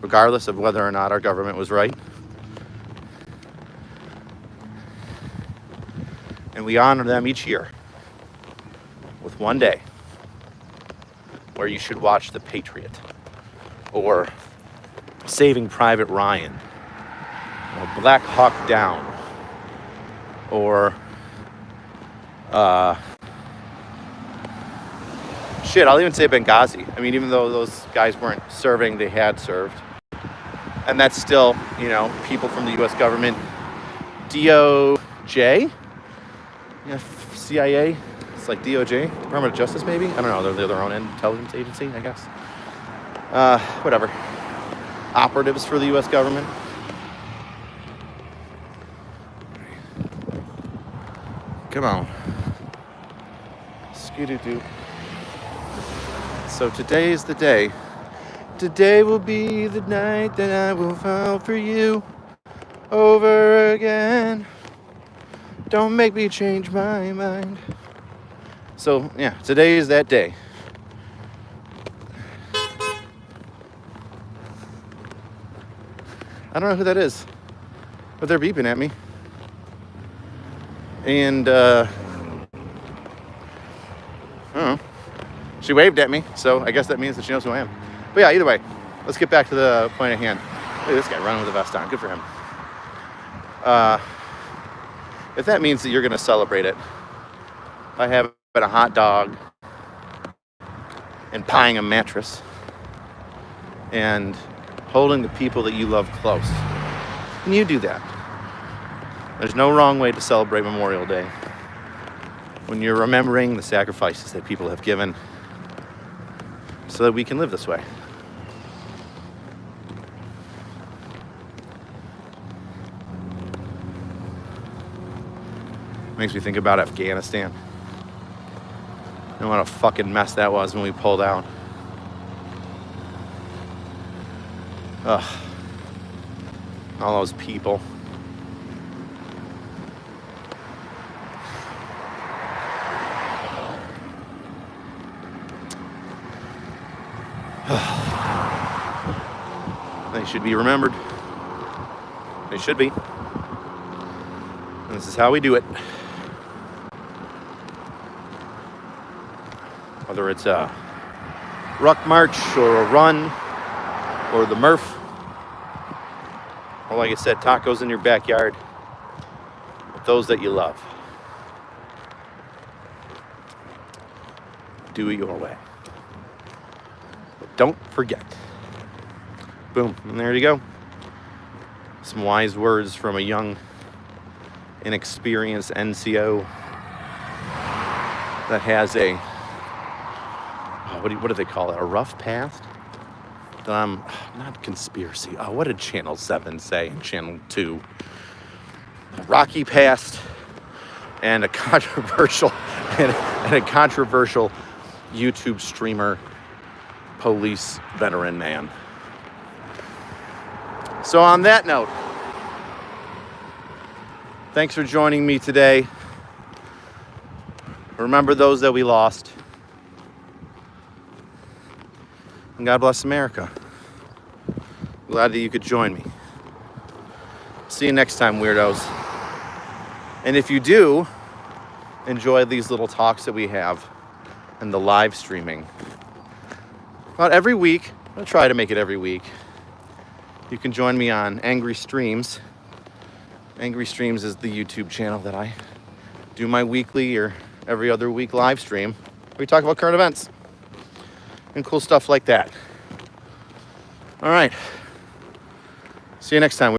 regardless of whether or not our government was right. And we honor them each year with one day where you should watch The Patriot, or Saving Private Ryan, or Black Hawk Down, or I'll even say Benghazi. I mean, even though those guys weren't serving, they had served. And that's still, you know, people from the U.S. government, DOJ, yeah, CIA, it's like DOJ, Department of Justice maybe? I don't know, they're their own intelligence agency, I guess. Whatever. Operatives for the U.S. government. Come on. Skidoo-doo. So today is the day. Today will be the night that I will fall for you over again. Don't make me change my mind. So, yeah, today is that day. I don't know who that is, but they're beeping at me. And, I don't know. She waved at me, so I guess that means that she knows who I am. But yeah, either way, let's get back to the point at hand. Look at this guy running with a vest on. Good for him. If that means that you're going to celebrate it by having a hot dog and buying a mattress and holding the people that you love close. And you do that. There's no wrong way to celebrate Memorial Day when you're remembering the sacrifices that people have given so that we can live this way. Makes me think about Afghanistan and what a fucking mess that was when we pulled out. Ugh. All those people. They should be remembered. They should be. And this is how we do it. Whether it's a Ruck March or a run or the Murph, or like I said, tacos in your backyard with those that you love. Do it your way. But don't forget. Boom, and there you go. Some wise words from a young, inexperienced NCO that has a, what do they call it? A rough past? Not conspiracy. Oh, what did Channel 7 say in Channel 2? A rocky past and a controversial YouTube streamer, police veteran man. So on that note, thanks for joining me today. Remember those that we lost. And God bless America. Glad that you could join me. See you next time, weirdos. And if you do enjoy these little talks that we have and the live streaming, about every week, I'll try to make it every week, you can join me on Angry Streams. Angry Streams is the YouTube channel that I do my weekly or every other week live stream. We talk about current events and cool stuff like that. All right. See you next time.